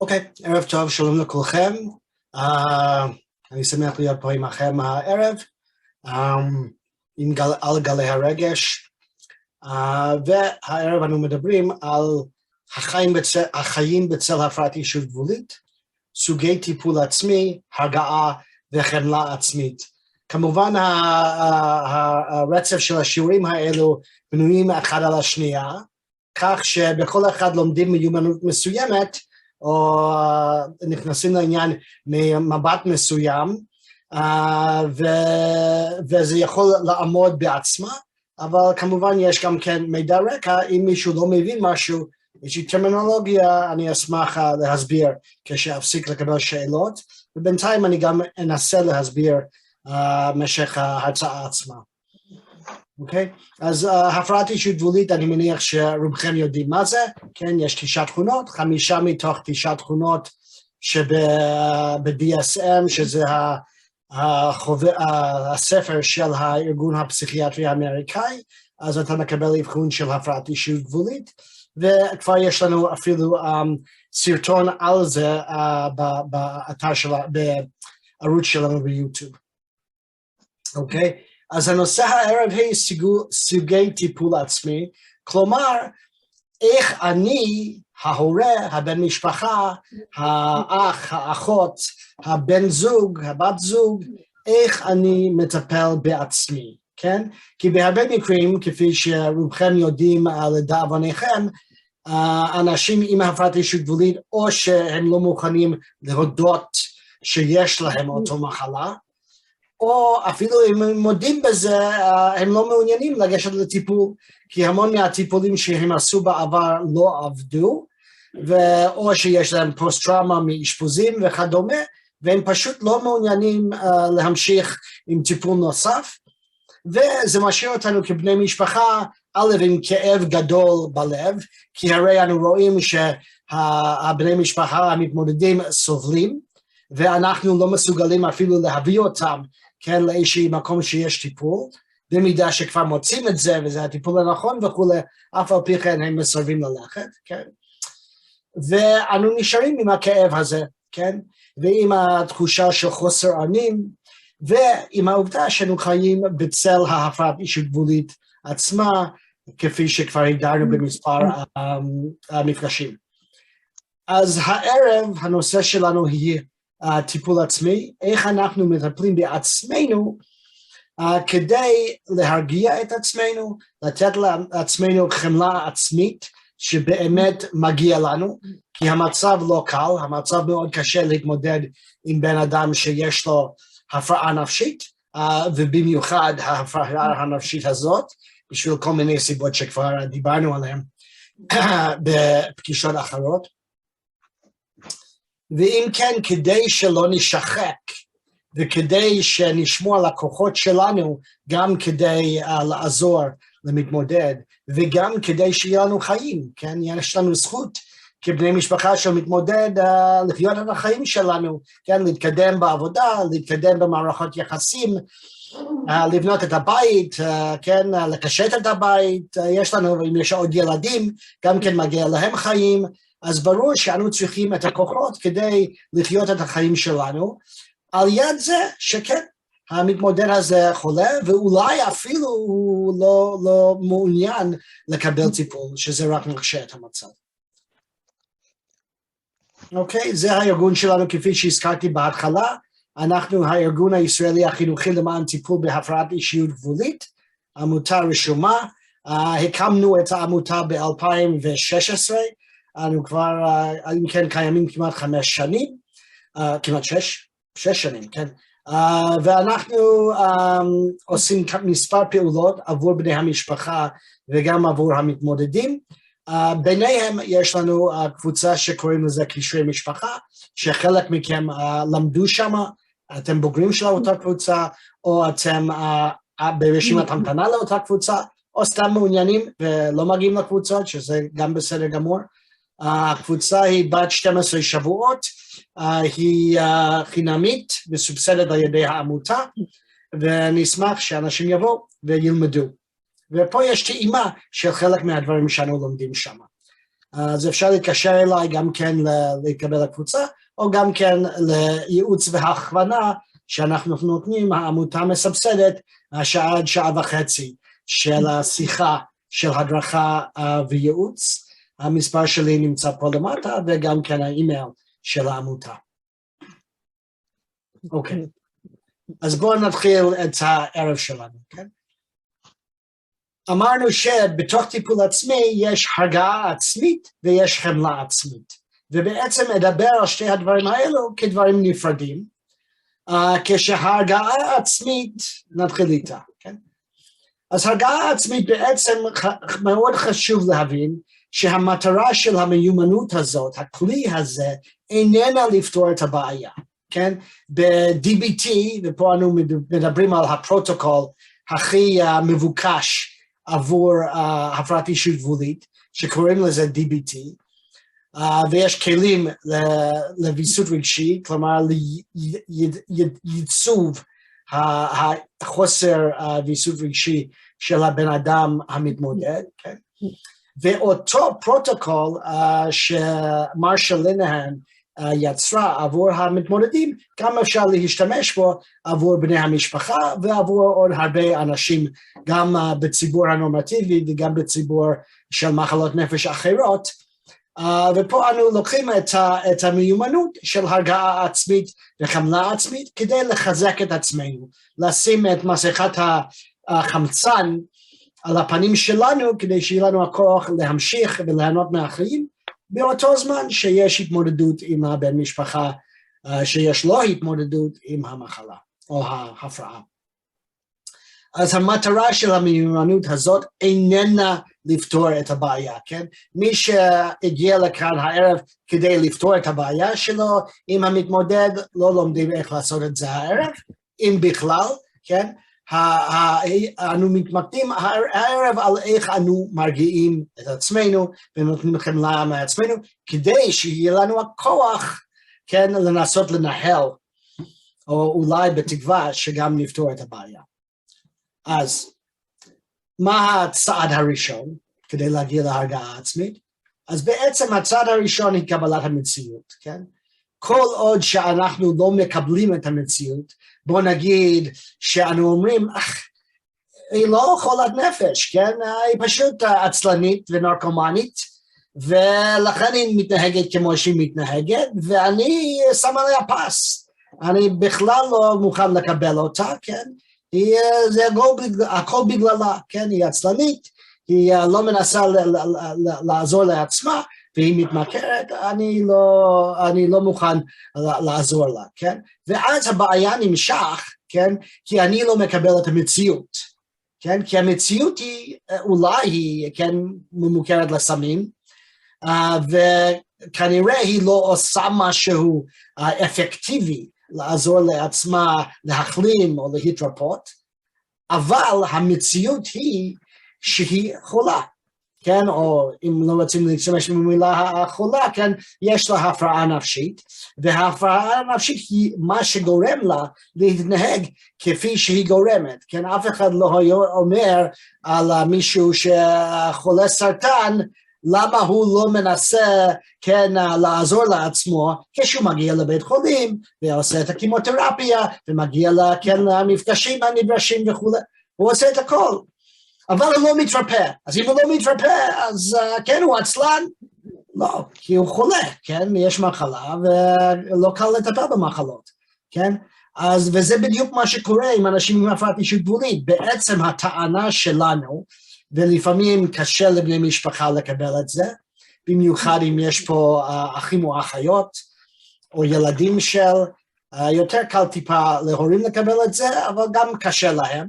אוקיי, ערב טוב, שלום לכולכם. אני שמח להיות פה עמכם הערב, על גלי הרגש, והערב אנו מדברים על החיים בצל הפרעת אישיות גבולית, סוגי טיפול עצמי, הרגעה וחמלה עצמית. כמובן הרצף של השיעורים האלו בנויים אחד על השנייה, כך שבכל אחד לומדים מיומנות מסוימת, או נכנסים לעניין ממבט מסוים, וזה יכול לעמוד בעצמה, אבל כמובן יש גם כן מידע רקע, אם מישהו לא מבין משהו, יש לי טרמינולוגיה, אני אשמח להסביר כשאפסיק לקבל שאלות, ובינתיים אני גם אנסה להסביר משך ההרצאה עצמה. אוקיי? אז הפרעת אישיות גבולית, אני מניח שרובכם יודעים מה זה, כן? יש 9 תכונות, 5 מתוך 9 תכונות שב-DSM, שזה הספר של הארגון הפסיכיאטרי האמריקאי, אז אתה מקבל אבחון של הפרעת אישיות גבולית, וכבר יש לנו אפילו סרטון על זה באתר של, בערוץ שלנו ביוטיוב. אוקיי? אז הנושא הערב היא סוגי טיפול עצמי, כלומר, איך אני, ההורה, הבן משפחה, האח, האחות, הבן זוג, הבת זוג, איך אני מטפל בעצמי, כן? כי בהרבה מקרים, כפי שרובכם יודעים לדאבונכם, אנשים עם הפרעת אישיות גבולית, או שהם לא מוכנים להודות שיש להם אותו מחלה, או אפילו אם הם מודים בזה, הם לא מעוניינים לגשת לטיפול, כי המון מהטיפולים שהם עשו בעבר לא עבדו, או שיש להם פוסט-טראומה מאשפוזים וכדומה, והם פשוט לא מעוניינים להמשיך עם טיפול נוסף, וזה משאיר אותנו כבני משפחה, א' עם כאב גדול בלב, כי הרי אנו רואים שהבני משפחה המתמודדים סובלים, ואנחנו לא מסוגלים אפילו להביא אותם, כן, לאיזשהו מקום שיש טיפול, במידה שכבר מוצאים את זה, וזה הטיפול הנכון וכולי, אף על פי כן הם מסרבים ללכת, כן, ואנו נשארים עם הכאב הזה, כן, ועם התחושה של חוסר אונים, ועם העובדה שאנו חיים בצל ההפרעת אישיות גבולית עצמה, כפי שכבר הגדרנו במספר המפגשים. אז הערב הנושא שלנו היא, טיפול עצמי, איך אנחנו מטפלים בעצמנו כדי להרגיע את עצמנו, לתת לעצמנו חמלה עצמית שבאמת מגיע לנו, כי המצב לא קל, המצב מאוד קשה להתמודד עם בן אדם שיש לו הפרעה נפשית, ובמיוחד ההפרעה הנפשית הזאת, בשביל כל מיני סיבות שכבר דיברנו עליהן בפגישות אחרות. ואם כן, כדי שלא נשחק, וכדי שנשמור על הכוחות שלנו, גם כדי לעזור למתמודד, וגם כדי שיהיה לנו חיים, כן? יש לנו זכות כבני משפחה של מתמודד לחיות את החיים שלנו, כן? להתקדם בעבודה, להתקדם במערכות יחסים, לבנות את הבית, כן? לקשט את הבית, יש לנו, אם יש עוד ילדים, גם כן מגיע להם חיים, אז ברור שאנו צריכים את הכוחות כדי לחיות את החיים שלנו, על יד זה שכן, המתמודד הזה חולה, ואולי אפילו הוא לא מעוניין לקבל טיפול, שזה רק מקשה את המצב. אוקיי, זה הארגון שלנו כפי שהזכרתי בהתחלה, אנחנו הארגון הישראלי החינוכי למען טיפול בהפרעת אישיות גבולית, עמותה רשומה, הקמנו את העמותה ב-2016, אנו כבר, אם כן, קיימים כמעט 5 שנים, כמעט 6 שנים, כן? ואנחנו עושים מספר פעולות עבור בני המשפחה וגם עבור המתמודדים. ביניהם יש לנו קבוצה שקוראים לזה קשרי משפחה, שחלק מכם למדו שם, אתם בוגרים של אותה קבוצה, או אתם ברשימת המתנה לאותה קבוצה, או סתם מעוניינים ולא מגיעים לקבוצות, שזה גם בסדר גמור. הקבוצה היא בת 12 שבועות, היא חינמית, מסובסדת על ידי העמותה, ונשמח שאנשים יבואו וילמדו. ופה יש טעימה של חלק מהדברים שאנו לומדים שם. אז אפשר להתקשר אליי גם כן להתקבל לקבוצה, או גם כן לייעוץ והכוונה שאנחנו נותנים, העמותה מסבסדת שעה עד שעה וחצי של השיחה של הדרכה וייעוץ. המספר שלי נמצא פה למטה, וגם כן האימייל של העמותה. אוקיי, אז בואו נתחיל את הערב שלנו, כן? אמרנו שבתוך טיפול עצמי יש הרגעה עצמית ויש חמלה עצמית, ובעצם אדבר על שתי הדברים האלו כדברים נפרדים, כשההרגעה העצמית נתחיל איתה, כן? אז הרגעה עצמית בעצם מאוד חשוב להבין שהמטרה של המיומנות הזאת, הכלי הזה, איננה לפתור את הבעיה, כן? ב-DBT, ופה אנו מדברים על הפרוטוקול הכי מבוקש עבור הפרעת אישיות גבולית, שקוראים לזה DBT, ויש כלים לוויסות רגשי, כלומר לייצוב החוסר ויסות רגשי של הבן אדם המתמודד, כן? ואותו פרוטוקול שמרשל לינהן יצרה עבור המתמודדים, גם אפשר להשתמש בו עבור בני המשפחה ועבור עוד הרבה אנשים, גם בציבור הנורמטיבי וגם בציבור של מחלות נפש אחרות. ופה אנו לוקחים את המיומנות של הרגעה עצמית וחמלה עצמית כדי לחזק את עצמנו, לשים את מסכת החמצן על הפנים שלנו כדי שיהיה לנו הכוח להמשיך וליהנות מהחיים, באותו זמן שיש התמודדות עם הבן משפחה שיש לו התמודדות עם המחלה או ההפרעה. אז המטרה של המיומנות הזאת איננה לפתור את הבעיה, כן? מי שהגיע לכאן הערב כדי לפתור את הבעיה שלו עם המתמודד, לא לומדים איך לעשות את זה הערב, אם בכלל, כן? אנו מתמקדים הערב על איך אנו מרגיעים את עצמנו ונותנים חמלה מעצמנו, כדי שיהיה לנו הכוח, כן, לנסות לנהל, או אולי בתקווה שגם נפתור את הבעיה. אז מה הצעד הראשון כדי להגיע להרגעה עצמית? אז בעצם הצעד הראשון היא קבלת המציאות, כן? כל עוד שאנחנו לא מקבלים את המציאות, בוא נגיד שאנו אומרים, היא לא חולת נפש, כן? היא פשוט עצלנית ונרקומנית, ולכן היא מתנהגת כמו שהיא מתנהגת, ואני שם עליה פס. אני בכלל לא מוכן לקבל אותה, כן? זה הכל בגללה, כן? היא עצלנית, היא לא מנסה לעזור לעצמה, והיא מתמכרת, אני לא מוכן לעזור לה, כן? ואז הבעיה נמשך, כן? כי אני לא מקבל את המציאות, כן? כי המציאות היא, אולי היא, כן, ממוכרת לסמים, וכנראה היא לא עושה משהו אפקטיבי, לעזור לעצמה להחלים או להתרפות, אבל המציאות היא שהיא חולה, כן, או אם לא רוצים להשתמש במילה החולה, כן, יש לה הפרעה נפשית, וההפרעה הנפשית היא מה שגורם לה להתנהג כפי שהיא גורמת, כן, אף אחד לא אומר על מישהו שחולה סרטן, למה הוא לא מנסה, כן, לעזור לעצמו, כשהוא מגיע לבית חולים, ועושה את הכימותרפיה, ומגיע לה, כן, למפגשים הנדרשים וכו', הוא עושה את הכל. אבל הוא לא מתרפא, אז אם הוא לא מתרפא, אז כן, הוא עצלן, לא, כי הוא חולה, כן, יש מחלה, ולא קל לטפל במחלות, כן, אז וזה בדיוק מה שקורה עם אנשים עם הפרעת אישיות גבולית, בעצם הטענה שלנו, ולפעמים קשה לבני משפחה לקבל את זה, במיוחד אם יש פה אחים או אחיות, או ילדים יותר קל טיפה להורים לקבל את זה, אבל גם קשה להם,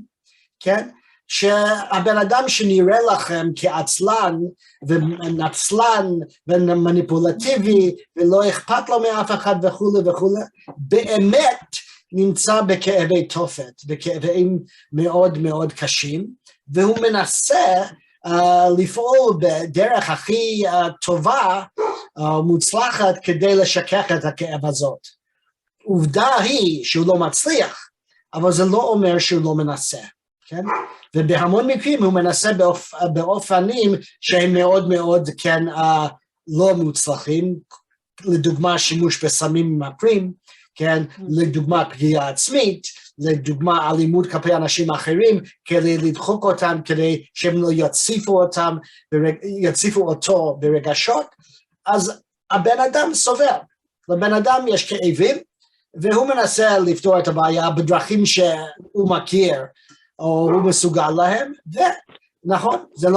כן, שהבן אדם שנראה לכם כעצלן ונצלן ומניפולטיבי ולא אכפת לו מאף אחד וכו' וכו', באמת נמצא בכאבי תופת, בכאבים מאוד מאוד קשים, והוא מנסה לפעול בדרך הכי טובה, מוצלחת, כדי לשכך את הכאב הזאת. עובדה היא שהוא לא מצליח, אבל זה לא אומר שהוא לא מנסה. כן? ובהמון מקרים הוא מנסה באופנים שהם מאוד מאוד, כן, לא מוצלחים, לדוגמה שימוש בסמים ממכרים, כן, לדוגמה פגיעה עצמית, לדוגמה אלימות כלפי אנשים אחרים, כדי לדחוק אותם, כדי שהם לא יציפו אותו ברגשות, אז הבן אדם סובל, לבן אדם יש כאבים, והוא מנסה לפתור את הבעיה בדרכים שהוא מכיר, או הוא מסוגל להם, ונכון, זה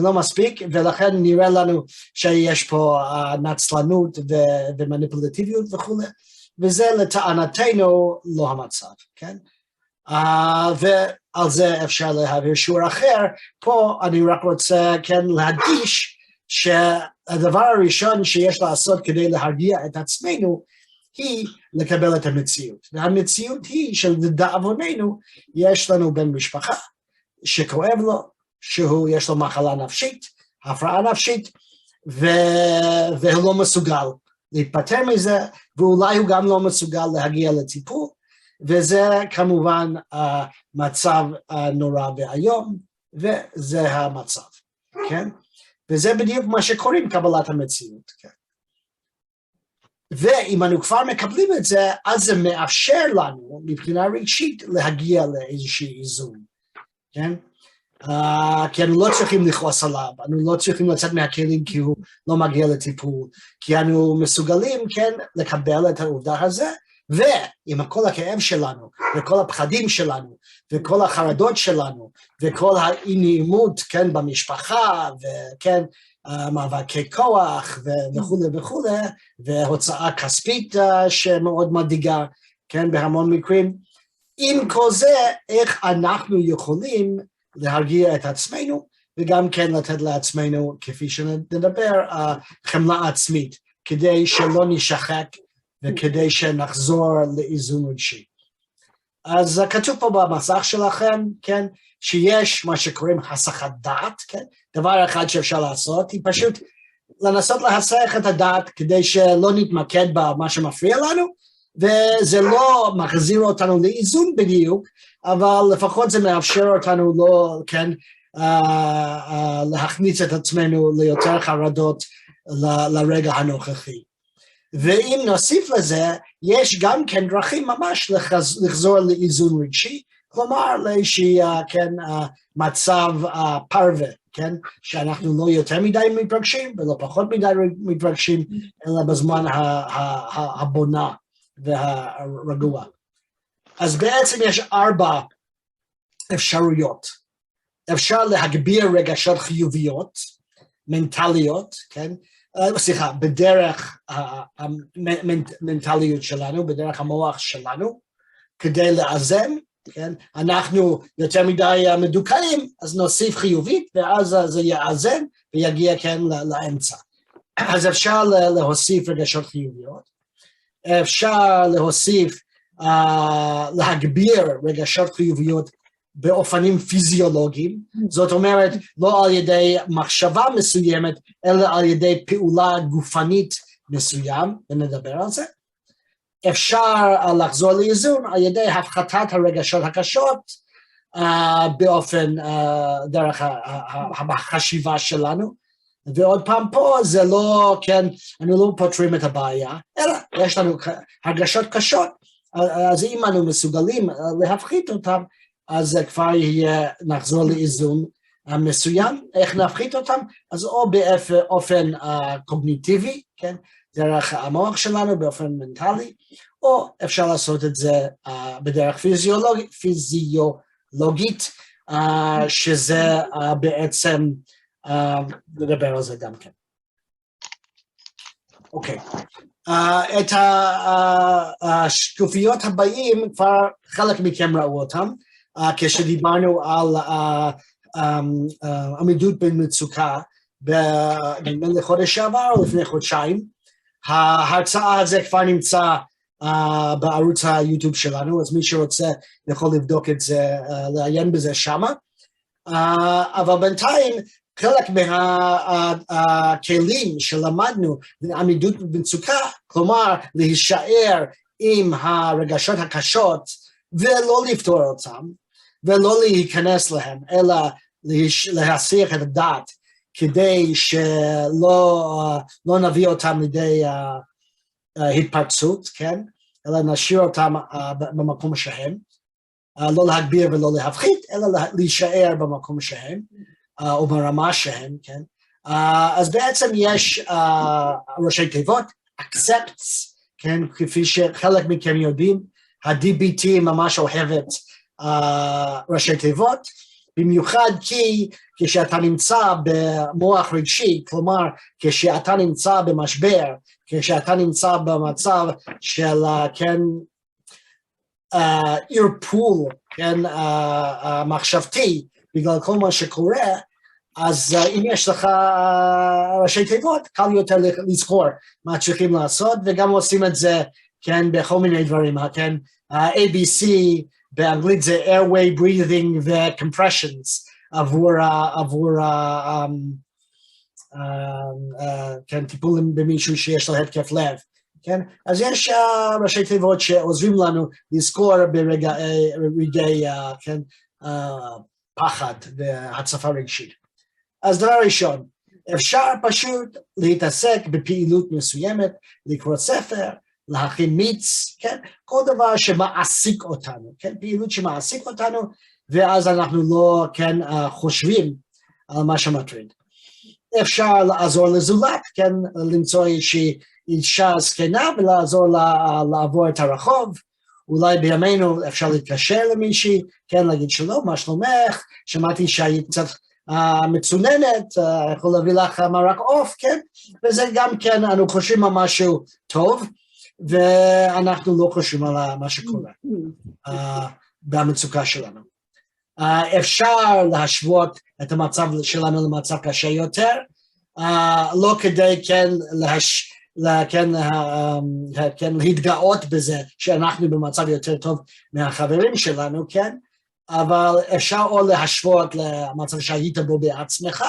לא מספיק, ולכן נראה לנו שיש פה נצלנות ומניפולטיביות וכו', וזה לטענתנו לא המצב, כן? ועל זה אפשר להעביר שיעור אחר. פה אני רק רוצה כן להדגיש שהדבר הראשון שיש לעשות כדי להרגיע את עצמנו היא לקבל את המציאות. והמציאות היא שלדאבוננו יש לנו בן משפחה שכואב לו, שיש לו מחלה נפשית, הפרעה נפשית, והוא לא מסוגל להתפטר מזה, ואולי הוא גם לא מסוגל להגיע לטיפול, וזה כמובן מצב נורא ואיום, וזה המצב, כן? וזה בדיוק מה שקוראים קבלת המציאות, כן? ואם אנו כבר מקבלים את זה, אז זה מאפשר לנו מבחינה רגשית להגיע לאיזושהי איזון, כן? כי אנו לא צריכים לכעוס עליו, אנו לא צריכים לצאת מהכלים כי הוא לא מגיע לטיפול, כי אנו מסוגלים, כן, לקבל את העובדה הזה, ועם כל הכאב שלנו, וכל הפחדים שלנו, וכל החרדות שלנו, וכל האי נעימות, כן, במשפחה, וכן, מאבקי כוח, וכו' וכו', והוצאה כספית שמאוד מדאיגה, כן, בהמון מקרים. עם כל זה, איך אנחנו יכולים להרגיע את עצמנו, וגם כן לתת לעצמנו, כפי שנדבר, חמלה עצמית, כדי שלא נשחק, וכדי שנחזור לאיזון רגשי. אז כתוב פה במסך שלכם, כן, שיש מה שקוראים הסחת דעת, כן, דבר אחד שאפשר לעשות, היא פשוט לנסות להסח את הדעת, כדי שלא נתמקד במה שמפריע לנו, וזה לא מחזיר אותנו לאיזון בדיוק, אבל לפחות זה מאפשר אותנו לא, כן, להכניס את עצמנו ליותר חרדות לרגע הנוכחי. ואם נוסיף לזה, יש גם כן דרכים ממש לחזור לאיזון רגשי, כלומר לאיזושהי, כן, מצב פרווה, כן, שאנחנו לא יותר מדי מתרגשים ולא פחות מדי מתרגשים, אלא בזמן הבונה והרגוע. אז בעצם יש 4 אפשרויות. אפשר להגביר רגשות חיוביות, מנטליות, כן? בדרך המנטליות שלנו, בדרך המוח שלנו, כדי לאזן, כן? אנחנו יותר מדי מדוכאים, אז נוסיף חיובית, ואז זה יאזן ויגיע, כן, לאמצע. אז אפשר להוסיף רגשות חיוביות, אפשר להוסיף, להגביר רגשות חיוביות באופנים פיזיולוגיים, זאת אומרת, לא על ידי מחשבה מסוימת, אלא על ידי פעולה גופנית מסוים, ונדבר על זה. אפשר לחזור לאיזון על ידי הפחתת הרגשות הקשות, באופן, דרך החשיבה שלנו, ועוד פעם פה זה לא, כן, אנו לא פותרים את הבעיה, אלא יש לנו הרגשות קשות, אז אם אנו מסוגלים להפחית אותם, אז זה כבר יהיה, נחזור לאיזון מסוים. איך נפחית אותם? אז או באופן קוגניטיבי, כן, דרך המוח שלנו, באופן מנטלי, או אפשר לעשות את זה בדרך פיזיולוגית, שזה בעצם, נדבר על זה גם כן. אוקיי. את השקופיות הבאים, כבר חלק מכם ראו אותם, כשדיברנו על עמידות במצוקה, לחודש שעבר או לפני חודשיים, ההרצאה הזה כבר נמצא בערוץ היוטיוב שלנו, אז מי שרוצה יכול לבדוק את זה, לעיין בזה שמה, אבל בינתיים חלק מהכלים שלמדנו לעמידות במצוקה, כלומר להישאר עם הרגשות הקשות ולא לפתור אותם, ולא להיכנס להם, אלא להסיח את הדעת, כדי שלא נביא אותם לידי התפרצות, כן? אלא נשאיר אותם במקום שהם, לא להגביר ולא להפחית, אלא להישאר במקום שהם, או ברמה שהם, כן? אז בעצם יש ראשי תיבות, accepts, כן? כפי שחלק מכם יודעים, ה-DBT ממש אוהבת ראשי תיבות, במיוחד כי כשאתה נמצא במוח רגשי, כלומר כשאתה נמצא במשבר, כשאתה נמצא במצב של כן, ערפול, כן, מחשבתי, בגלל כל מה שקורה, אז אם יש לך ראשי תיבות, קל יותר לזכור מה צריכים לעשות, וגם עושים את זה, כן, בכל מיני דברים, כן, ABC, באנגלית זה airway breathing ו-compressions, עבור כן, טיפול במישהו שיש לו התקף לב, כן? אז יש ראשי תיבות שעוזרים לנו לזכור ברגעי כן, פחד והצפה רגשית. אז דבר ראשון, אפשר פשוט להתעסק בפעילות מסוימת, לקרוא ספר, להכין מיץ, כן? כל דבר שמעסיק אותנו, כן? פעילות שמעסיק אותנו, ואז אנחנו לא, כן, חושבים על מה שמטריד. אפשר לעזור לזולת, כן? למצוא איזושהי אישה זקנה ולעזור לה לעבור את הרחוב, אולי בימינו אפשר להתקשר למישהי, כן? להגיד שלום, מה שלומך? שמעתי שהיית קצת מצוננת, יכול להביא לך מרק עוף, כן? וזה גם כן, אנו חושבים על משהו טוב, ואנחנו לא חושבים על מה שקורה במצוקה שלנו. אפשר להשוות את המצב שלנו למצב קשה יותר, לא כדי כן להתגאות בזה שאנחנו במצב יותר טוב מהחברים שלנו, כן? אבל אפשר או להשוות למצב שהיית בו בעצמך,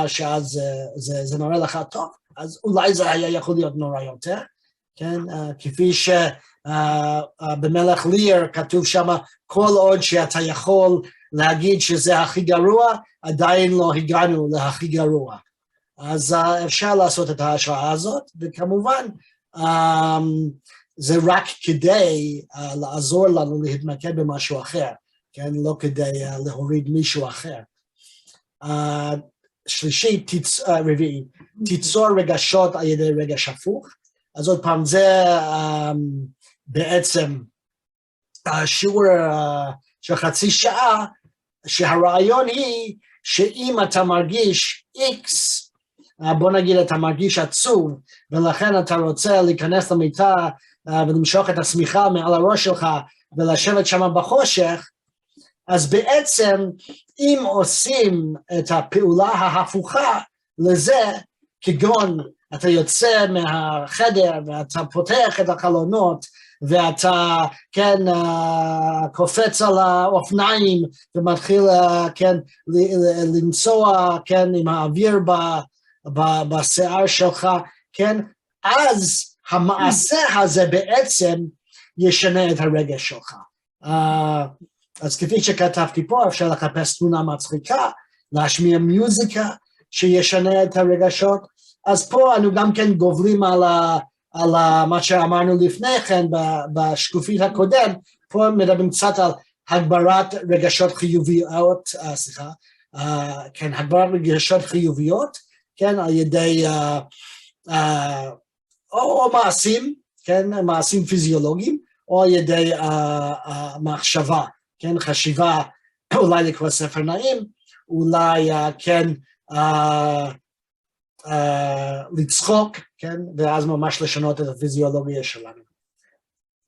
שאז זה נורא לך טוב, אז אולי זה היה יכול להיות נורא יותר, כן? כפי שבמלך ליר כתוב שם, כל עוד שאתה יכול להגיד שזה הכי גרוע, עדיין לא הגענו להכי גרוע. אז אפשר לעשות את ההשוואה הזאת, וכמובן זה רק כדי לעזור לנו להתמקד במשהו אחר, כן? לא כדי להוריד מישהו אחר. שלישי, רביעי, תיצור רגשות על ידי רגש הפוך. אז עוד פעם, זה בעצם שיעור של חצי שעה, שהרעיון היא שאם אתה מרגיש X, בוא נגיד אתה מרגיש עצוב, ולכן אתה רוצה להיכנס למיטה ולמשוך את השמיכה מעל הראש שלך ולשבת שם בחושך, אז בעצם אם עושים את הפעולה ההפוכה לזה, כגון אתה יוצא מהחדר ואתה פותח את החלונות ואתה כן קופץ על האופניים ומתחיל כן לנסוע כן עם האוויר בשיער שלך, כן, אז המעשה הזה בעצם ישנה את הרגש שלך. אז כפי שכתבתי פה, אפשר לחפש תמונה מצחיקה, להשמיע מיוזיקה שישנה את הרגשות, אז פה אנו גם כן גובלים על מה שאמרנו לפני כן בשקופית הקודם, פה מדברים קצת על הגברת רגשות חיוביות, כן, הגברת רגשות חיוביות, כן, על ידי או מעשים, כן, מעשים פיזיולוגיים, או על ידי מחשבה, כן, חשיבה, אולי לקרוא ספר נעים, אולי כן לצחוק, כן, ואז ממש לשנות את הפיזיולוגיה שלנו.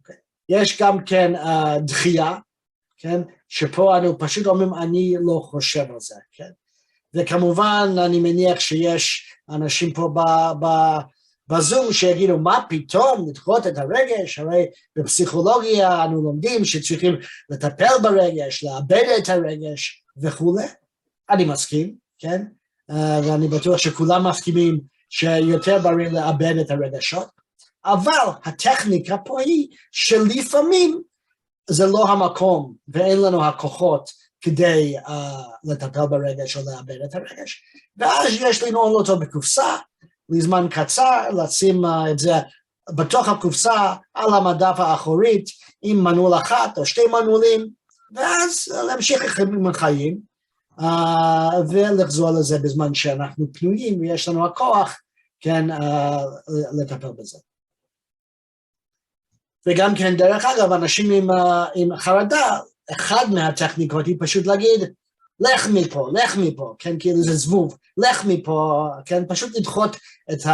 Okay. יש גם כן דחייה, כן, שפה אנו פשוט אומרים אני לא חושב על זה, כן, וכמובן אני מניח שיש אנשים פה בזום שיגידו מה פתאום לדחות את הרגש, הרי בפסיכולוגיה אנו לומדים שצריכים לטפל ברגש, לאבד את הרגש וכו'. אני מסכים, כן? ואני בטוח שכולם מסכימים שיותר בריא לאבד את הרגשות, אבל הטכניקה פה היא שלפעמים זה לא המקום ואין לנו הכוחות כדי לטפל ברגש או לאבד את הרגש, ואז יש לנעול אותו בקופסה, לזמן קצר, לשים את זה בתוך הקופסה על המדף האחורית, עם מנעול אחת או שתי מנעולים, ואז להמשיך עם החיים, ולחזור לזה בזמן שאנחנו פנויים, ויש לנו הכוח, כן, לטפל בזה. וגם כן, דרך אגב, אנשים עם חרדה, אחד מהטכניקות היא פשוט להגיד, לך מפה, כן, כאילו זה זבוב, לך מפה, כן, פשוט לדחות את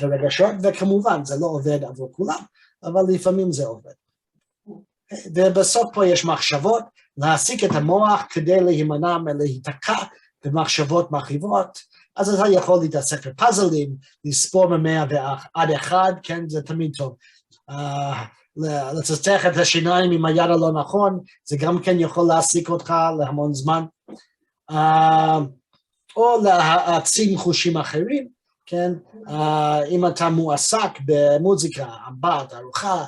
הרגשות, וכמובן זה לא עובד עבור כולם, אבל לפעמים זה עובד. ובסוף פה יש מחשבות, להעסיק את המוח כדי להימנע מלהיתקע במחשבות מרחיבות, אז אתה יכול להתעסק בפאזלים, לספור מ-100 עד 1, כן, זה תמיד טוב. לצטח את השיניים עם היד הלא נכון, זה גם כן יכול להעסיק אותך להמון זמן. או להעצים חושים אחרים, כן, אם אתה מועסק במוזיקה, הבת, ארוחה,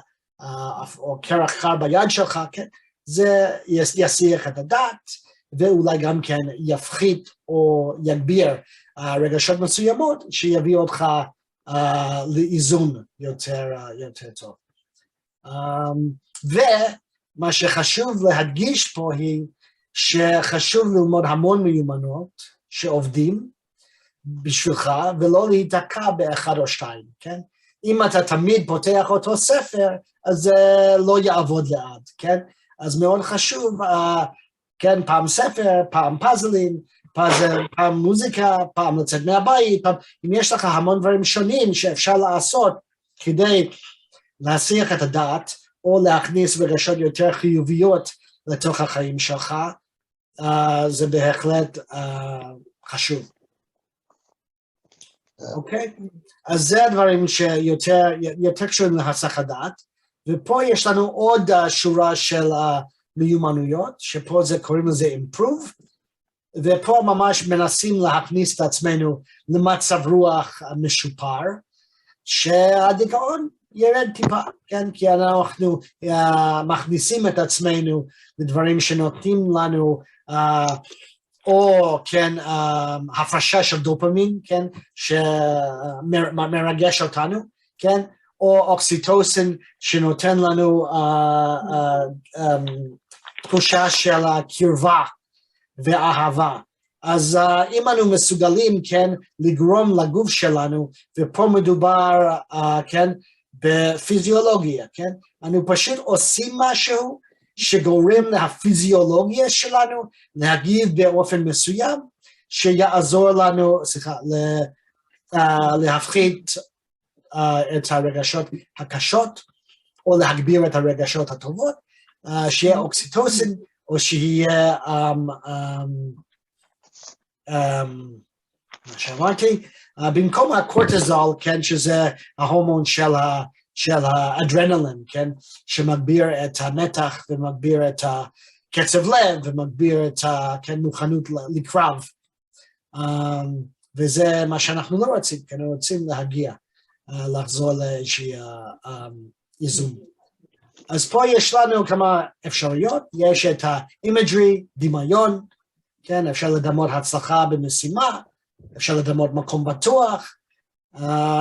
או קרח קר ביד שלך, כן, זה יסיח את הדעת, ואולי גם כן יפחית או יגביר רגשות מסוימות, שיביא אותך לאיזון יותר טוב. ומה שחשוב להדגיש פה היא, שחשוב ללמוד המון מיומנות שעובדים בשבילך, ולא להיתקע באחד או שתיים, כן? אם אתה תמיד פותח אותו ספר, אז זה לא יעבוד לאט, כן? אז מאוד חשוב, כן, פעם ספר, פעם פאזלים, פעם מוזיקה, פעם לצאת מהבית, אם יש לך המון דברים שונים שאפשר לעשות כדי להסיח את הדעת, או להכניס רגשות יותר חיוביות לתוך החיים שלך, זה בהחלט חשוב. אוקיי? אז זה הדברים שיותר קשורים להסח הדעת, ופה יש לנו עוד שורה של מיומנויות, שפה זה קוראים לזה improve, ופה ממש מנסים להכניס את עצמנו למצב רוח משופר, שהדיכאון ירד טיפה, כן? כי אנחנו מכניסים את עצמנו לדברים שנותנים לנו, או כן, הפרשה של דופמין, כן? שמרגש אותנו, כן? או אוקסיטוסין שנותן לנו תחושה של קרבה ואהבה. אז אם אנו מסוגלים, כן, לגרום לגוף שלנו, ופה מדובר, כן, בפיזיולוגיה, כן? אנו פשוט עושים משהו שגורם להפיזיולוגיה שלנו להגיב באופן מסוים, שיעזור לנו, להפחית את הרגשות הקשות, או להגביר את הרגשות הטובות, שיהיה אוקסיטוסין, או שיהיה, מה שאמרתי, במקום הקורטיזול, כן, שזה ההורמון של האדרנלין, כן, שמגביר את המתח ומגביר את קצב לב ומגביר את מוכנות לקרב, וזה מה שאנחנו לא רוצים, כי אנחנו רוצים להגיע, לחזור לאיזושהי איזון. אז פה יש לנו כמה אפשרויות, יש את האימג'רי, דמיון, כן, אפשר לדמות הצלחה במשימה, אפשר לדמות מקום בטוח,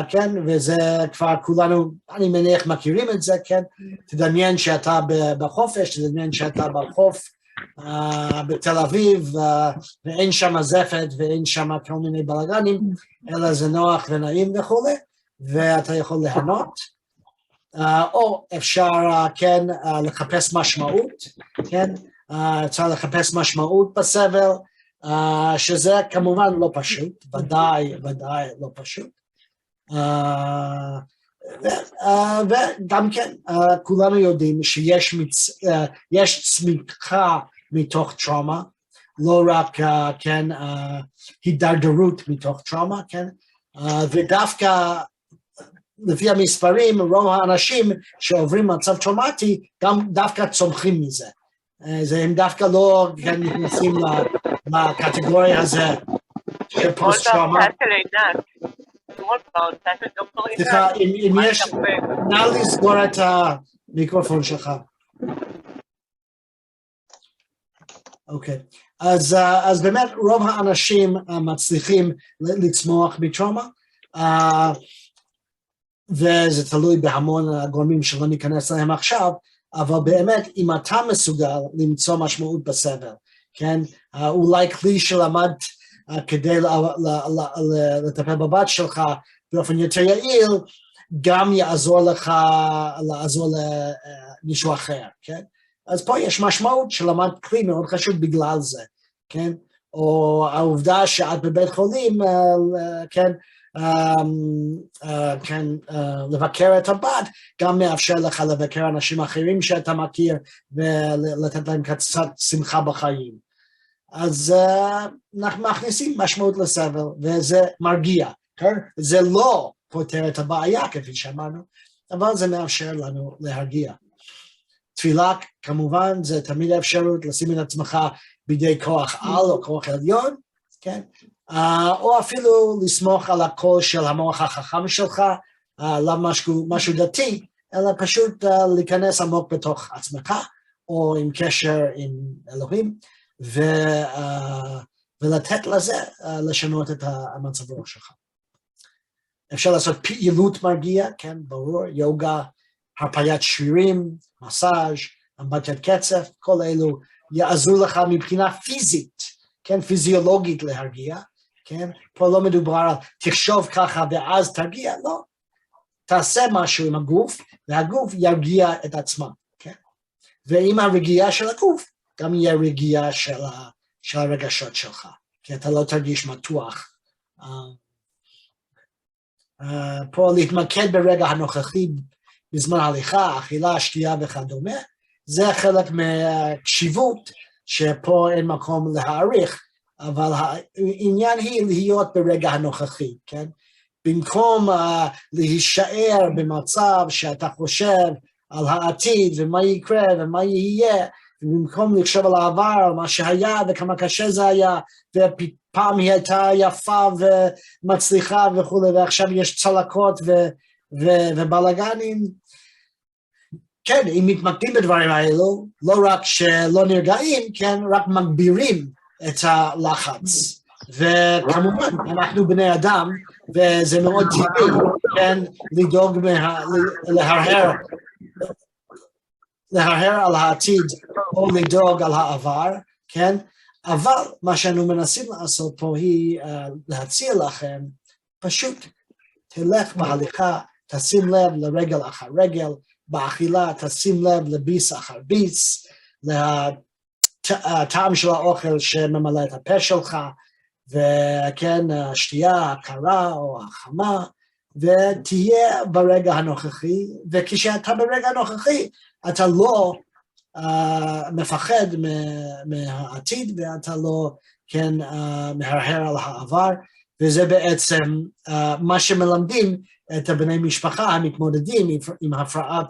כן, וזה כבר כולנו, אני מניח מכירים את זה, כן, תדמיין שאתה בחופש, תדמיין שאתה בחוף בתל אביב, ואין שם זפת ואין שם כל מיני בלגנים, אלא זה נוח ונעים וכו', ואתה יכול ליהנות, או אפשר, כן, לחפש משמעות, כן, אפשר לחפש משמעות בסבל, שזה כמובן לא פשוט, ודאי לא פשוט, וגם כן, כולנו יודעים שיש צמיחה מתוך טראומה, לא רק, כן, הידרדרות מתוך טראומה, כן, ודווקא לפי המספרים, רוב האנשים שעוברים מצב טראומטי, גם דווקא צומחים מזה. הם דווקא לא נכנסים לקטגוריה הזה של פוסט-טראומה. סליחה, אם יש, נא לסגור את המיקרופון שלך. אוקיי, אז באמת רוב האנשים מצליחים לצמוח מטראומה, וזה תלוי בהמון גורמים שלא ניכנס להם עכשיו, אבל באמת אם אתה מסוגל למצוא משמעות בסבל, כן, אולי כלי שלמדת כדי לטפל בבת שלך באופן יותר יעיל, גם יעזור לך לעזור למישהו אחר, כן? אז פה יש משמעות שלמד כלי מאוד חשוב בגלל זה, כן? או העובדה שאת בבית חולים, כן, כן, לבקר את הבת, גם מאפשר לך לבקר אנשים אחרים שאתה מכיר, ולתת להם קצת שמחה בחיים. אז אנחנו מכניסים משמעות לסבל, וזה מרגיע, כן? זה לא פותר את הבעיה, כפי שאמרנו, אבל זה מאפשר לנו להרגיע. תפילה, כמובן, זה תמיד האפשרות לשים את עצמך בידי כוח על או כוח עליון, כן? או אפילו לסמוך על הקול של המוח החכם שלך, לא משהו דתי, אלא פשוט להיכנס עמוק בתוך עצמך, או עם קשר עם אלוהים, ולתת לזה לשנות את המצב רוח שלך. אפשר לעשות פעילות מרגיע, כן, ברור, יוגה, הרפיית שרירים, מסאז', המבטת קצף, כל אלו יעזרו לך מבחינה פיזית, כן, פיזיולוגית להרגיע, כן, פה לא מדובר על תחשוב ככה ואז תרגיע, לא, תעשה משהו עם הגוף, והגוף ירגיע את עצמה, כן, ועם הרגיעה של הגוף, גם יהיה רגיעה של הרגשות שלך, כי אתה לא תרגיש מתוח. פה להתמקד ברגע הנוכחי, בזמן הליכה, אכילה, שתייה וכדומה, זה חלק מהקשיבות שפה אין מקום להעריך, אבל העניין היא להיות ברגע הנוכחי, כן? במקום להישאר במצב שאתה חושב על העתיד ומה יקרה ומה יהיה, ובמקום לחשוב על העבר, על מה שהיה וכמה קשה זה היה, ופעם היא הייתה יפה ומצליחה וכו', ועכשיו יש צלקות ובלגנים, כן, אם מתמקדים בדברים האלו, לא רק שלא נרגעים, כן, רק מגבירים את הלחץ. וכמובן, אנחנו בני אדם, וזה מאוד טבעי, כן, לדאוג להרהר על העתיד, או לדאוג על העבר, כן, אבל מה שאנו מנסים לעשות פה היא להציע לכם, פשוט תלך בהליכה, תשים לב לרגל אחר רגל, באכילה תשים לב לביס אחר ביס, לטעם של האוכל שממלא את הפה שלך, וכן, השתייה הקרה או החמה, ותהיה ברגע הנוכחי, וכשאתה ברגע הנוכחי, אתה לא מפחד מהעתיד, ואתה לא, כן, מהרהר על העבר, וזה בעצם מה שמלמדים את הבני משפחה המתמודדים עם הפרעת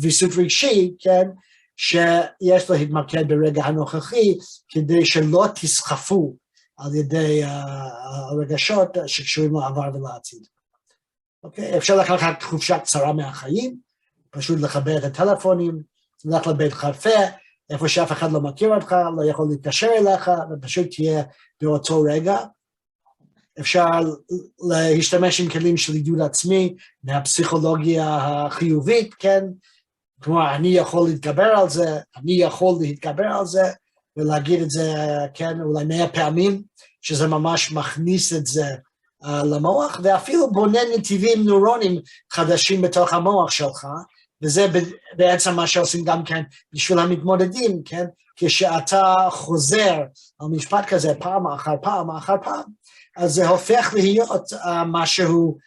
ויסות רגשי, כן, שיש להתמקד ברגע הנוכחי, כדי שלא תסחפו על ידי הרגשות שקשורים לעבר ולעתיד. אוקיי? אפשר לקחת חופשה קצרה מהחיים, פשוט לכבד את הטלפונים, ללכת לבית קפה, איפה שאף אחד לא מכיר אותך, לא יכול להתקשר אליך, ופשוט תהיה באותו רגע. אפשר להשתמש עם כלים של עידוד עצמי, מהפסיכולוגיה החיובית, כן? כלומר, אני יכול להתגבר על זה, אני יכול להתגבר על זה, ולהגיד את זה, כן, אולי 100 פעמים, שזה ממש מכניס את זה למוח, ואפילו בונה נתיבים נוירונים חדשים בתוך המוח שלך, וזה בעצם מה שעושים גם כן בשביל המתמודדים, כן? כשאתה חוזר על משפט כזה פעם אחר פעם אחר פעם, אז זה הופך להיות משהו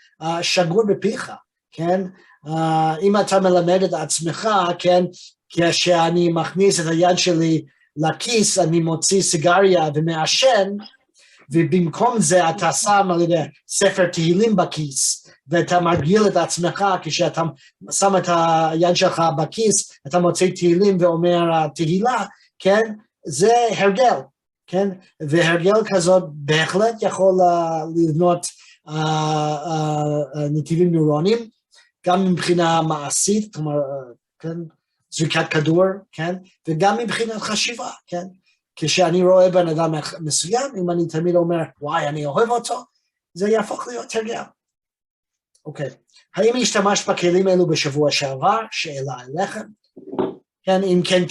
שגור בפיך, כן? אם אתה מלמד את עצמך, כן? כשאני מכניס את היד שלי לכיס, אני מוציא סיגריה ומעשן, ובמקום זה אתה שם על ידי ספר תהילים בכיס, ואתה מרגיל את עצמך, כשאתה שם את היד שלך בכיס, אתה מוציא תהילים ואומר תהילה, כן? זה הרגל, כן? והרגל כזאת בהחלט יכול לבנות נתיבים נוירונים, גם מבחינה מעשית, כלומר, כן? זריקת כדור, כן? וגם מבחינת חשיבה, כן? כשאני רואה בן אדם מסוים, אם אני תמיד אומר, וואי, אני אוהב אותו, זה יהפוך להיות הרגל. אוקיי. האם השתמשת בכלים האלו בשבוע שעבר? שאלה אליכם. כן, אם כן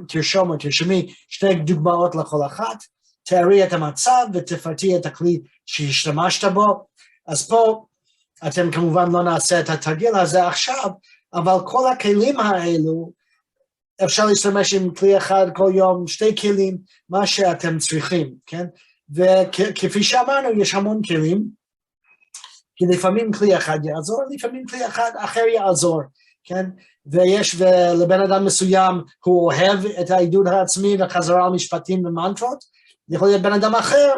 תרשום או תרשמי שתי דוגמאות לכל אחת, תארי את המצב ותפרטי את הכלי שהשתמשת בו. אז פה אתם כמובן לא נעשה את התרגיל הזה עכשיו, אבל כל הכלים האלו, אפשר להשתמש עם כלי אחד כל יום, שתי כלים, מה שאתם צריכים, כן? וכפי שאמרנו, יש המון כלים, כי לפעמים כלי אחד יעזור, לפעמים כלי אחד אחר יעזור, כן? ויש לבן אדם מסוים, הוא אוהב את העידוד העצמי וחזרה על משפטים ומנטרות, יכול להיות בן אדם אחר,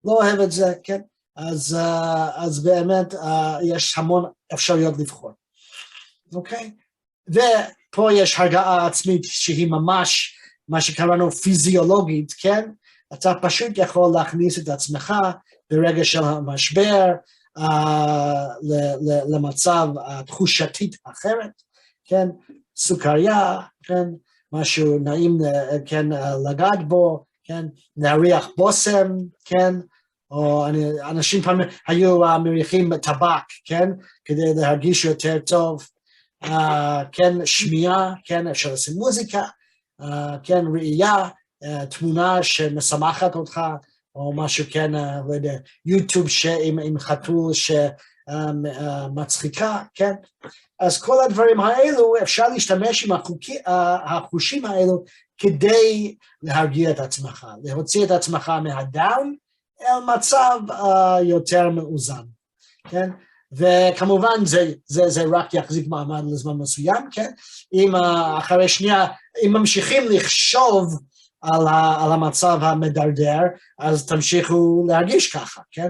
לא אוהב את זה, כן? אז באמת יש המון אפשרויות לבחור, אוקיי? ופה יש הרגעה עצמית שהיא ממש מה שקראנו פיזיולוגית, כן? אתה פשוט יכול להכניס את עצמך ברגע של המשבר למצב תחושתית אחרת, כן? סוכריה, כן? משהו נעים, כן, לגעת בו, כן? להריח בושם, כן? או אנשים פעם היו מריחים טבק, כן? כדי להרגיש יותר טוב, כן, שמיעה, כן, אפשר לשים מוזיקה, כן, ראייה, תמונה שמשמחת אותך, או משהו, כן, לא יודע, יוטיוב עם חתול שמצחיקה, כן? אז כל הדברים האלו, אפשר להשתמש עם החושים האלו, כדי להרגיע את עצמך, להוציא את עצמך מהדאון, אל מצב יותר מאוזן, כן? וכמובן זה רק יחזיק מעמד לזמן מסוים, כן? אם אחרי שנייה, אם ממשיכים לחשוב על המצב המדרדר, אז תמשיכו להרגיש ככה, כן?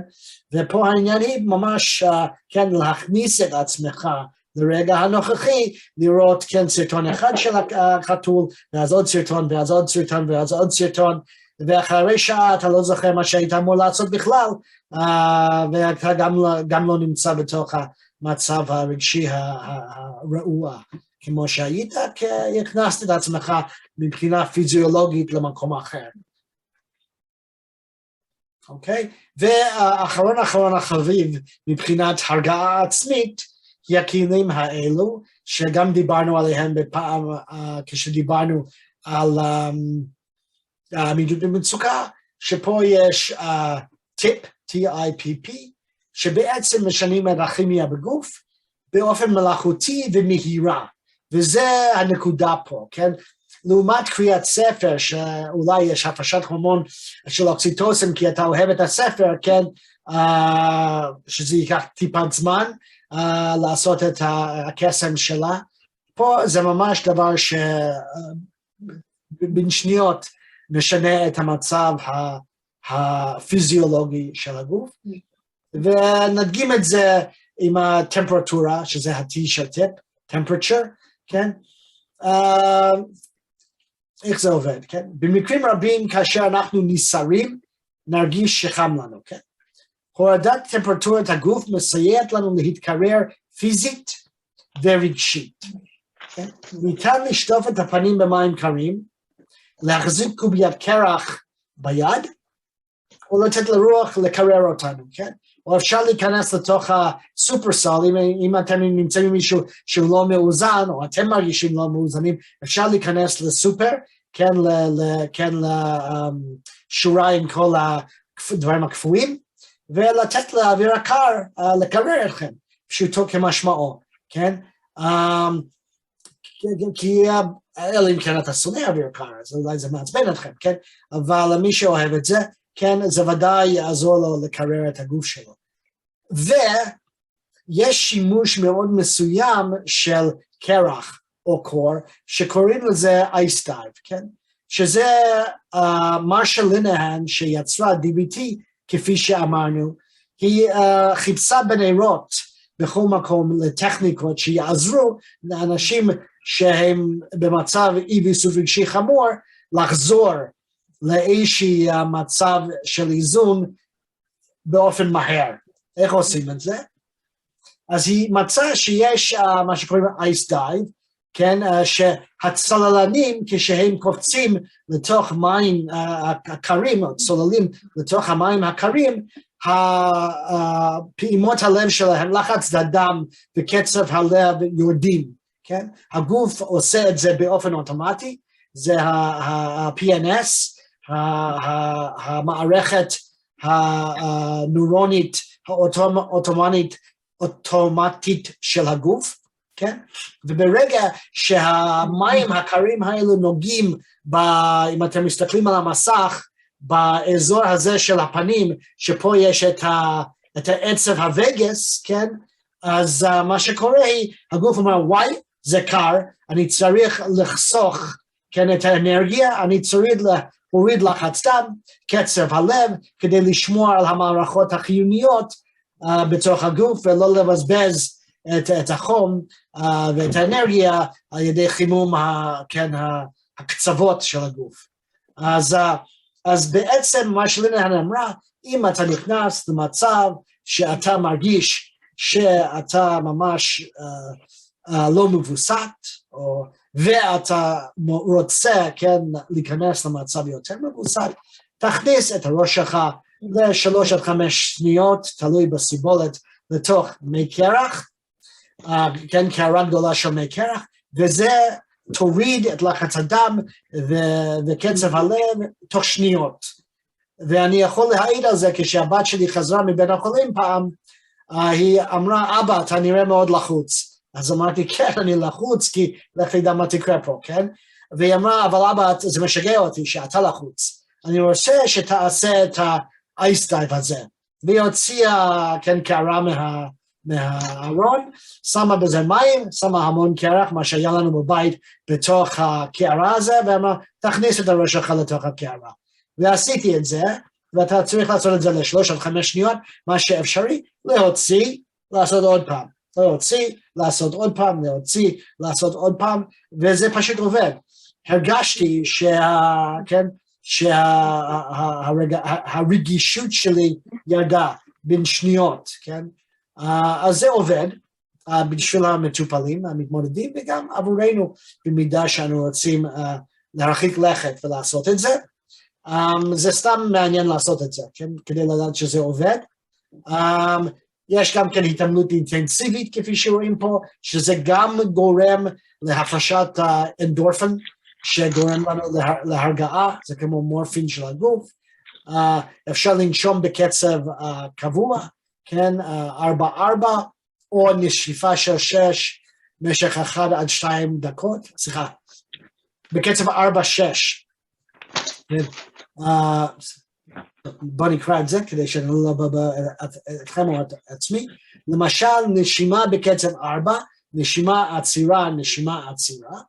ופה העניין היא ממש, כן, להכניס את עצמך לרגע הנוכחי, לראות, כן, סרטון אחד של החתול, ואז עוד סרטון, ואז עוד סרטון, ואז עוד סרטון, ואחרי שעה אתה לא זוכר מה שהיית אמור לעשות בכלל, ואתה גם לא נמצא בתוך המצב הרגשי הרעוע, כמו שהיית, כי הכנסת את עצמך מבחינה פיזיולוגית למקום אחר. אוקיי? ואחרון החביב, מבחינת הרגעה עצמית, היא הכלים האלו, שגם דיברנו עליהם בפעם, כשדיברנו על עמידות במצוקה, שפה יש טיפ, T-I-P-P, שבעצם משנים את הכימיה בגוף, באופן מלאכותי ומהירה, וזה הנקודה פה, כן? לעומת קריאת ספר, שאולי יש הפרשת הורמון של אוקסיטוסין, כי אתה אוהב את הספר, כן? שזה ייקח טיפת זמן, לעשות את הקסם שלה. פה זה ממש דבר שבין שניות משנה את המצב הפיזיולוגי של הגוף, ונדגים את זה עם הטמפרטורה, שזה ה-T של טיפ, temperature, כן? איך זה עובד, כן? במקרים רבים, כאשר אנחנו ניסרים, נרגיש שחם לנו, כן? הורדת טמפרטורת הגוף מסייעת לנו להתקרר פיזית ורגשית. כן? ניתן לשטוף את הפנים במים קרים, להחזיק קוביית קרח ביד, או לתת לרוח לקרר אותנו, כן? או אפשר להיכנס לתוך הסופרסל, אם אתם נמצאים עם מישהו שהוא לא מאוזן, או אתם מרגישים לא מאוזנים, אפשר להיכנס לסופר, כן, לשורה עם כל הדברים הקפואים, ולתת לאוויר הקר לקרר אתכם, פשוטו כמשמעו, כן? כי אלא אם כן אתה שונא אוויר קר, אז אולי זה מעצבן אתכם, כן? אבל מי שאוהב את זה, כן, זה ודאי יעזור לו לקרר את הגוף שלו. ויש שימוש מאוד מסוים של קרח או קור, שקוראים לזה אייס דייב, כן? שזה מרשה לינהן שיצרה DBT, כפי שאמרנו, היא חיפשה בנרות בכל מקום לטכניקות שיעזרו לאנשים שהם במצב אי ויסות רגשי חמור, לחזור לאיזשהי מצב של איזון באופן מהר. איך עושים את זה? אז היא מצאה שיש מה שקוראים אייס דייב, כן, שהצוללנים כשהם קופצים לתוך מים הקרים, צוללים לתוך המים הקרים, פעימות הלב שלהם, לחץ הדם וקצב הלב יורדים, כן? הגוף עושה את זה באופן אוטומטי, זה ה-PNS, המערכת הנוירונית האוטומטית של הגוף, כן? וברגע שהמים הקרים האלו נוגעים, אם אתם מסתכלים על המסך, באזור הזה של הפנים, שפה יש את העצב הווגס, כן? אז מה שקורה היא, הגוף אומר, וואי, זה קר, אני צריך לחסוך, כן, את האנרגיה, אני צריך להוריד לחץ דם, קצב הלב, כדי לשמור על המערכות החיוניות בתוך הגוף, ולא לבזבז את החום ואת האנרגיה על ידי חימום הקצוות של הגוף. אז בעצם מה שלינהן אמרה, אם אתה נכנס למצב שאתה מרגיש שאתה ממש לא מבוסת, ואתה רוצה כן להיכנס למצב יותר מבוסת, תכניס את הראש שלך ל3 עד 5 שניות, תלוי בסיבולת, לתוך מי קרח, כן, קערה גדולה של מי קרח, וזה תוריד את לחץ הדם וקצב הלב תוך שניות. ואני יכול להעיד על זה כשהבת שלי חזרה מבית החולים פעם, היא אמרה, אבא, אתה נראה מאוד לחוץ. אז אמרתי, כן, אני לחוץ, כי לך תדע מה תקרה פה, כן? והיא אמרה, אבל אבא, זה משגע אותי שאתה לחוץ. אני רוצה שתעשה את האייס דייב הזה. והיא הוציאה, כן, קערה מהארון, שמה בזה מים, שמה המון קרח, מה שהיה לנו בבית בתוך הקערה הזה, ואמרה, תכניס את הראש שלך לתוך הקערה. ועשיתי את זה, ואתה צריך לעשות את זה ל3 עד 5 שניות, מה שאפשרי, להוציא, לעשות עוד פעם. להוציא, לעשות עוד פעם, להוציא, לעשות עוד פעם, וזה פשוט עובד. הרגשתי שהרגישות שלי ירדה בין שניות, כן? אז זה עובד בשביל המטופלים, המתמודדים, וגם עבורנו במידה שאנו רוצים להרחיק לכת ולעשות את זה. זה סתם מעניין לעשות את זה, כן? כדי לדעת שזה עובד. יש גם כן התעמלות אינטנסיבית, כפי שרואים פה, שזה גם גורם להפרשת האנדורפין, שגורם לנו להרגעה, זה כמו מורפין של הגוף. אפשר לנשום בקצב קבוע, כן, 4-4, או נשיפה של 6, במשך 1 עד 2 דקות, סליחה, בקצב 4-6. בוא נקרא את זה, כדי שאני לא אבא אתכם או את עצמי. למשל, נשימה בקצב 4, נשימה עצירה, נשימה עצירה,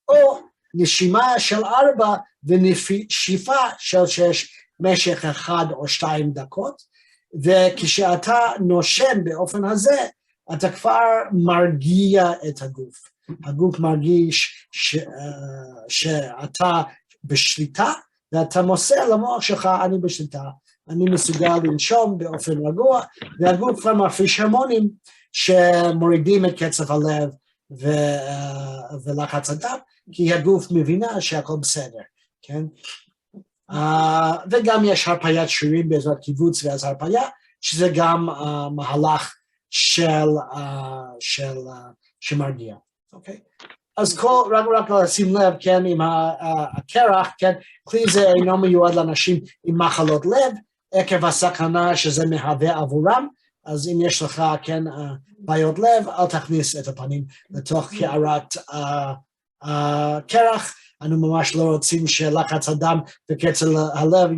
או נשימה של 4 ונשיפה של 6, במשך 1 או 2 דקות, וכשאתה נושם באופן הזה, אתה כבר מרגיע את הגוף. הגוף מרגיש שאתה בשליטה, ואתה מוסר למוח שלך, אני בשליטה, אני מסוגל לנשום באופן רגוע, והגוף כבר מפריש הרמונים שמורידים את קצב הלב ולחץ הדם, כי הגוף מבינה שהכל בסדר, כן? וגם יש הרפיית שרירים בעזרת קיבוץ ואז הרפיה, שזה גם מהלך שמרגיע, אוקיי? אז רק לשים לב, כן, עם הקרח, כן, כלי זה אינו מיועד לאנשים עם מחלות לב, עקב הסכנה שזה מהווה עבורם, אז אם יש לך, כן, בעיות לב, אל תכניס את הפנים לתוך קערת קרח, אנו ממש לא רוצים שלחץ הדם וקצב הלב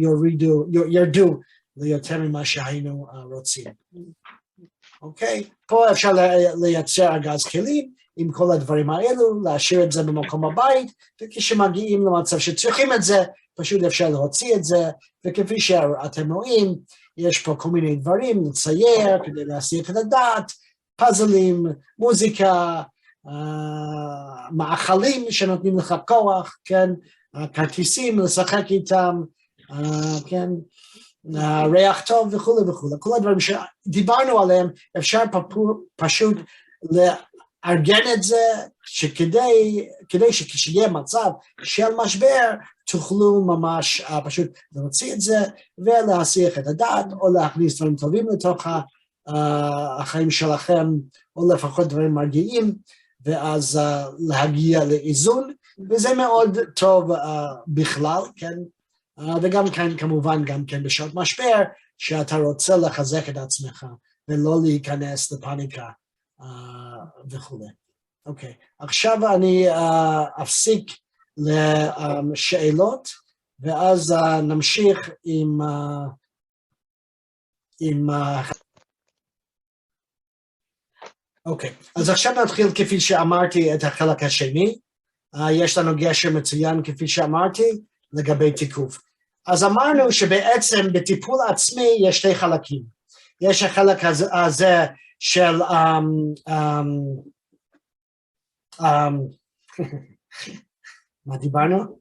ירדו ליותר ממה שהיינו רוצים. אוקיי? פה אפשר לייצר ארגז כלים, עם כל הדברים האלו, להשאיר את זה במקום הבית, וכשמגיעים למצב שצריכים את זה, פשוט אפשר להוציא את זה, וכפי שאתם רואים, יש פה כל מיני דברים, לצייר, כדי להסיח את הדעת, פאזלים, מוזיקה, מאכלים שנותנים לך כוח, כן, כרטיסים, לשחק איתם, כן, ריח טוב וכו' וכו', כל הדברים שדיברנו עליהם, אפשר פשוט ארגן את זה, כדי שכשיהיה מצב של משבר, תוכלו ממש פשוט להוציא את זה, ולהסיח את הדעת, או להכניס דברים טובים לתוך החיים שלכם, או לפחות דברים מרגיעים, ואז להגיע לאיזון, וזה מאוד טוב בכלל, כן? וגם כן, כמובן, גם כן בשעות משבר, שאתה רוצה לחזק את עצמך, ולא להיכנס לפאניקה וכו'. אוקיי, עכשיו אני אפסיק לשאלות, ואז נמשיך עם אוקיי, אז עכשיו נתחיל כפי שאמרתי את החלק השני, יש לנו גשר מצוין כפי שאמרתי לגבי תיקוף. אז אמרנו שבעצם בטיפול עצמי יש שתי חלקים, יש החלק הזה של מה דיברנו?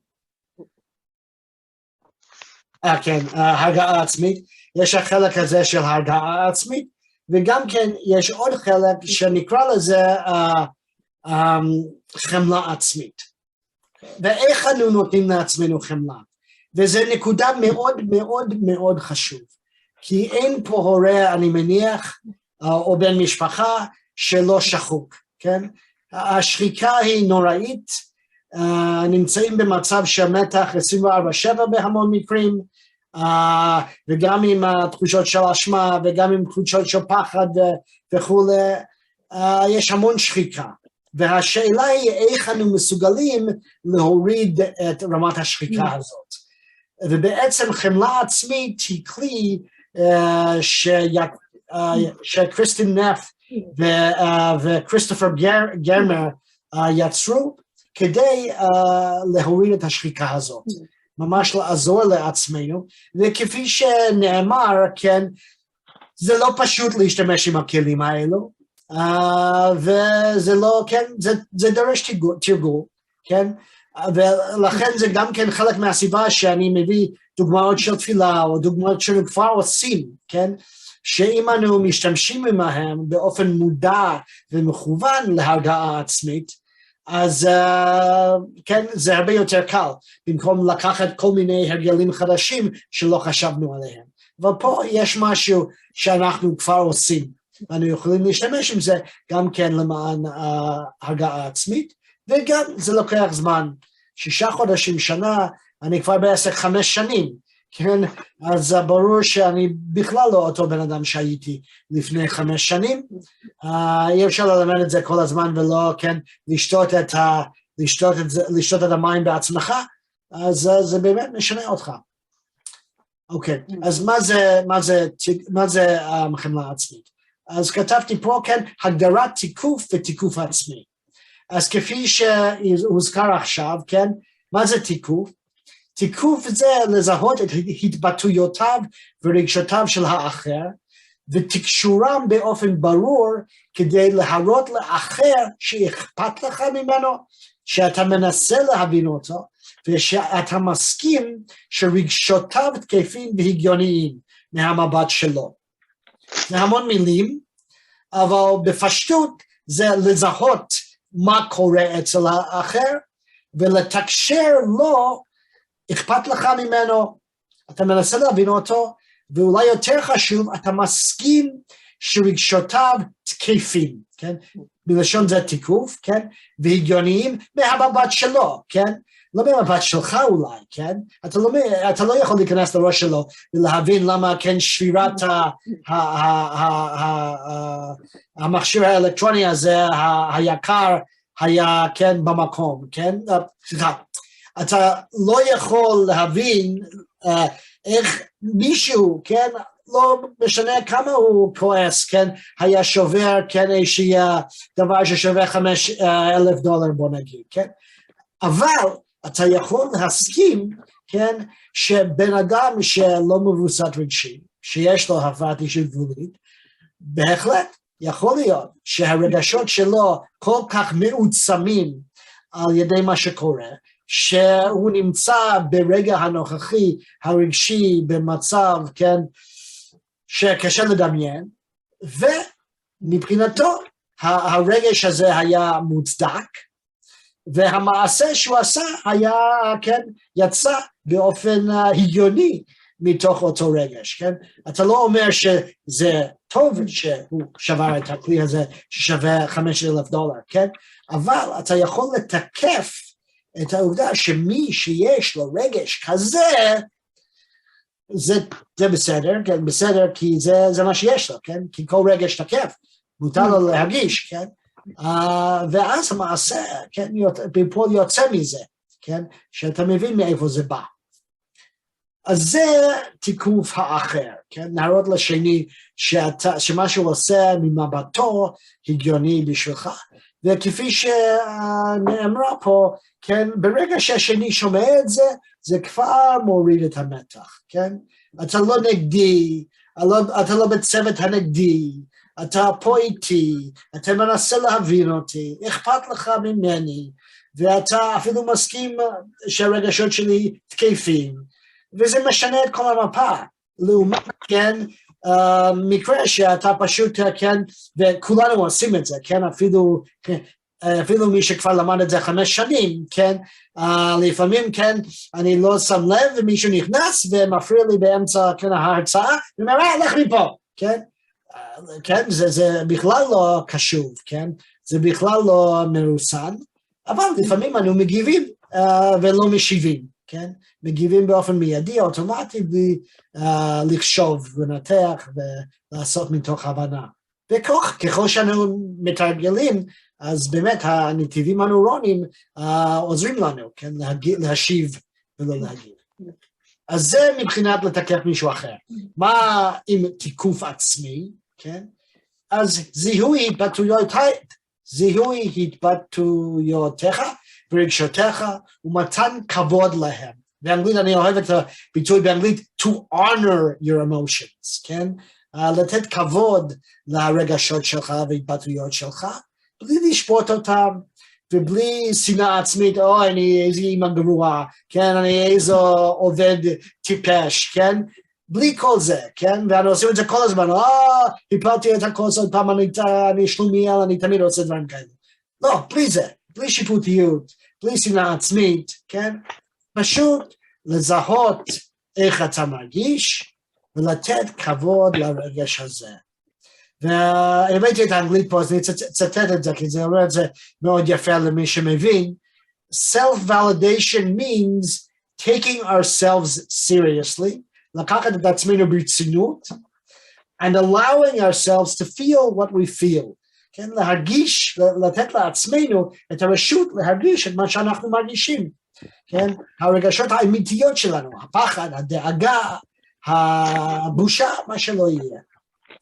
כן, הרגעה עצמית, יש החלק הזה של הרגעה עצמית, וגם כן יש עוד חלק שנקרא לזה חמלה עצמית. ואיך אנו נותנים לעצמנו חמלה? וזו נקודה מאוד מאוד מאוד חשוב, כי אין פה הורה, אני מניח, או בן משפחה שלא שחוק, כן? השחיקה היא נוראית, נמצאים במצב של מתח 24/7 בהמון מקרים, וגם עם תחושות של אשמה, וגם עם תחושות של פחד וכו', יש המון שחיקה. והשאלה היא איך אנו מסוגלים להוריד את רמת השחיקה הזאת. ובעצם חמלה עצמית היא כלי שקריסטין נף וכריסטופר גרמר יצרו כדי להוריד את השחיקה הזאת, ממש לעזור לעצמנו, וכפי שנאמר, כן, זה לא פשוט להשתמש עם הכלים האלו, וזה לא, כן, זה דורש תרגול, כן, ולכן זה גם כן חלק מהסיבה שאני מביא דוגמאות של תפילה, או דוגמאות שאנו כבר עושים, כן, שאם אנו משתמשים עמהם באופן מודע ומכוון להרגעה עצמית, אז כן, זה הרבה יותר קל, במקום לקחת כל מיני הרגלים חדשים שלא חשבנו עליהם. אבל פה יש משהו שאנחנו כבר עושים, ואנו יכולים להשתמש עם זה גם כן למען הרגעה עצמית, וגם זה לוקח זמן, 6 חודשים, שנה, אני כבר בעסק 5 שנים, כן, אז ברור שאני בכלל לא אותו בן אדם שהייתי לפני 5 שנים, אי אפשר ללמד את זה כל הזמן ולא, כן, לשתות את המים בעצמך, אז זה באמת משנה אותך. אוקיי, אז מה זה חמלה עצמית? אז כתבתי פה, כן, הגדרת תיקוף ותיקוף עצמי. אז כפי שהוזכר עכשיו, כן, מה זה תיקוף? תיקוף זה לזהות את התבטאויותיו ורגשותיו של האחר, ותקשורם באופן ברור כדי להראות לאחר שאכפת לך ממנו, שאתה מנסה להבין אותו, ושאתה מסכים שרגשותיו תקפים והגיוניים מהמבט שלו. זה המון מילים, אבל בפשטות זה לזהות מה קורה אצל האחר, ולתקשר לו, אכפת לך ממנו, אתה מנסה להבין אותו, ואולי יותר חשוב, אתה מסכים שרגשותיו תקפים, כן? בלשון זה תיקוף, כן? והגיוניים מהמבט שלו, כן? לא במבט שלך אולי, כן? אתה לא יכול להיכנס לראש שלו ולהבין למה כן שבירת המכשיר האלקטרוני הזה, היקר, היה כן במקום, כן? סליחה, אתה לא יכול להבין איך מישהו, כן? לא משנה כמה הוא כועס, כן? היה שובר, כן? איזושהי דבר ששווה $5,000, בוא נגיד, כן? אבל אתה יכול להסכים, כן, שבן אדם שלא מבוסת רגשי, שיש לו הפרעת אישיות גבולית, בהחלט יכול להיות שהרגשות שלו כל כך מעוצמים על ידי מה שקורה, שהוא נמצא ברגע הנוכחי הרגשי במצב, כן, שקשה לדמיין, ומבחינתו הרגש הזה היה מוצדק, והמעשה שהוא עשה היה, כן, יצא באופן הגיוני מתוך אותו רגש, כן? אתה לא אומר שזה טוב שהוא שבר את הכלי הזה ששווה $5,000, כן? אבל אתה יכול לתקף את העובדה שמי שיש לו רגש כזה, זה בסדר, כן? בסדר כי זה מה שיש לו, כן? כי כל רגש תקף, מותר לו להרגיש, כן? ואז המעשה, כן, בפועל יוצא מזה, כן, שאתה מבין מאיפה זה בא. אז זה תיקוף האחר, כן, להראות לשני שמה שהוא עושה ממבטו הגיוני בשבילך, וכפי שנאמרה פה, כן, ברגע שהשני שומע את זה, זה כבר מוריד את המתח, כן, אתה לא נגדי, אתה לא בצוות הנגדי, אתה פה איתי, אתה מנסה להבין אותי, אכפת לך ממני, ואתה אפילו מסכים שהרגשות שלי תקפים, וזה משנה את כל המפה, לעומת, כן, מקרה שאתה פשוט, כן, וכולנו עושים את זה, כן, אפילו מי שכבר למד את זה 5 שנים, כן, לפעמים, כן, אני לא שם לב, ומישהו נכנס ומפריע לי באמצע, כן, ההרצאה, ואומר, לך מפה, כן, כן, זה בכלל לא קשוב, כן, זה בכלל לא מרוסן, אבל לפעמים אנו מגיבים ולא משיבים, כן, מגיבים באופן מיידי, אוטומטי, בלי לחשוב ולנתח ולעשות מתוך הבנה. וככל שאנו מתרגלים, אז באמת הנתיבים הנוירונים עוזרים לנו, כן, להשיב ולא להגיב. אז זה מבחינת לתקף מישהו אחר. מה עם תיקוף עצמי, כן? אז זיהוי התבטאויותיך ורגשותיך ומתן כבוד להם. באנגלית אני אוהב את הביטוי באנגלית to honor your emotions, כן? לתת כבוד לרגשות שלך והתבטאויות שלך, בלי לשפוט אותם, ובלי שנאה עצמית, אני איזה אימא גרועה, כן, אני איזה עובד טיפש, כן, בלי כל זה, כן, ואנו עושים את זה כל הזמן, הפלתי את הכל עוד פעם, אני שלומיאל, אני תמיד עושה דברים כאלה. לא, בלי זה, בלי שיפוטיות, בלי שנאה עצמית, כן, פשוט לזהות איך אתה מרגיש, ולתת כבוד לרגש הזה. והבאתי את האנגלית פה, אז אני אצטט את זה, כי זה אומר את זה מאוד יפה למי שמבין. Self-validation means taking ourselves seriously, לקחת את עצמנו ברצינות, and allowing ourselves to feel what we feel. כן, להרגיש, לתת לעצמנו את הרשות להרגיש את מה שאנחנו מרגישים. כן, הרגשות האמיתיות שלנו, הפחד, הדאגה, הבושה, מה שלא יהיה.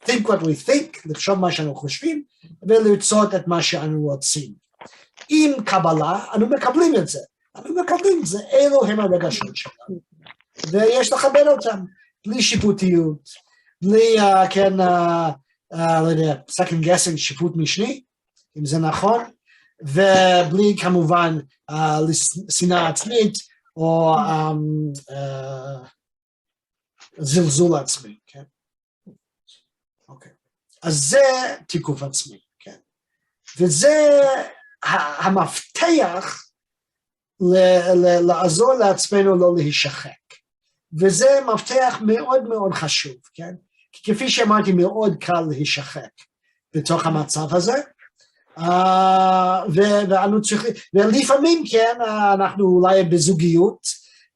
think what we think, לחשוב מה שאנו חושבים, ולרצות את מה שאנו רוצים. עם קבלה, אנו מקבלים את זה. אנו מקבלים את זה, אלו הם הרגשות שלנו. ויש לכבד אותם, בלי שיפוטיות, בלי, כן, לא יודע, second guessing, שיפוט משני, אם זה נכון, ובלי כמובן שנאה עצמית, או זלזול עצמי, כן? אוקיי. אז זה תיקוף עצמי, כן? וזה המפתח לעזור לעצמנו לא להישחק. וזה מפתח מאוד מאוד חשוב, כן? כי כפי שאמרתי, מאוד קל להישחק בתוך המצב הזה, ואנו צריכים, ולפעמים כן, אנחנו אולי בזוגיות,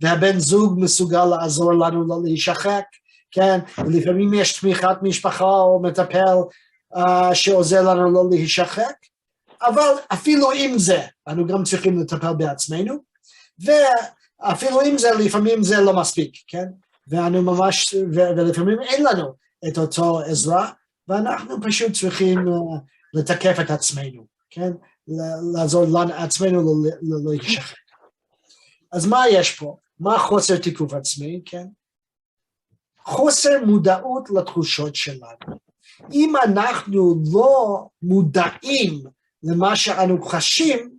והבן זוג מסוגל לעזור לנו לא להישחק, כן, ולפעמים יש תמיכת משפחה או מטפל שעוזר לנו לא להישחק, אבל אפילו עם זה, אנו גם צריכים לטפל בעצמנו, ואפילו עם זה, לפעמים זה לא מספיק, כן, ואנו ממש, ולפעמים אין לנו את אותו עזרה, ואנחנו פשוט צריכים לתקף את עצמנו, כן, לעזור לעצמנו לא להישחק. אז מה יש פה? מה חוסר תיקוף עצמי, כן? חוסר מודעות לתחושות שלנו. אם אנחנו לא מודעים למה שאנו חשים,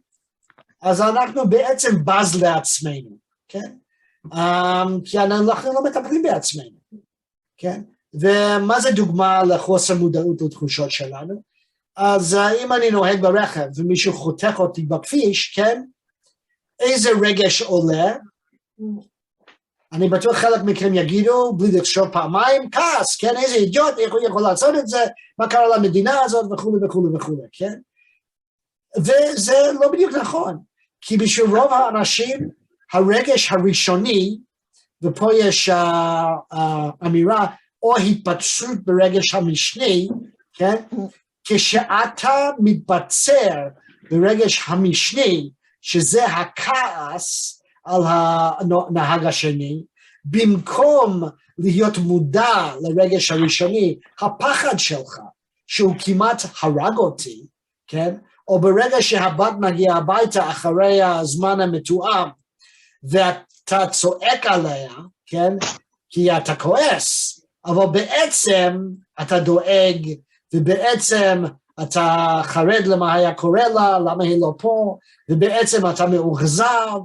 אז אנחנו בעצם בז לעצמנו, כן? כי אנחנו לא מטפלים בעצמנו, כן? ומה זה דוגמה לחוסר מודעות לתחושות שלנו? אז אם אני נוהג ברכב ומישהו חותך אותי בכביש, כן? איזה רגש עולה? אני בטוח חלק מכם יגידו, בלי לחשוב פעמיים, כעס, כן? איזה אידיוט, איך הוא יכול לעשות את זה? מה קרה למדינה הזאת וכו' וכו' וכו', כן? וזה לא בדיוק נכון, כי בשביל רוב האנשים, הרגש הראשוני, ופה יש אמירה, או התבצרות ברגש המשני, כן? כשאתה מתבצר ברגש המשני, שזה הכעס על הנהג השני, במקום להיות מודע לרגש הראשוני, הפחד שלך, שהוא כמעט הרג אותי, כן? או ברגע שהבת מגיעה הביתה אחרי הזמן המתואם, ואתה צועק עליה, כן? כי אתה כועס, אבל בעצם אתה דואג, ובעצם אתה חרד למה היה קורה לה, למה היא לא פה, ובעצם אתה מאוכזב,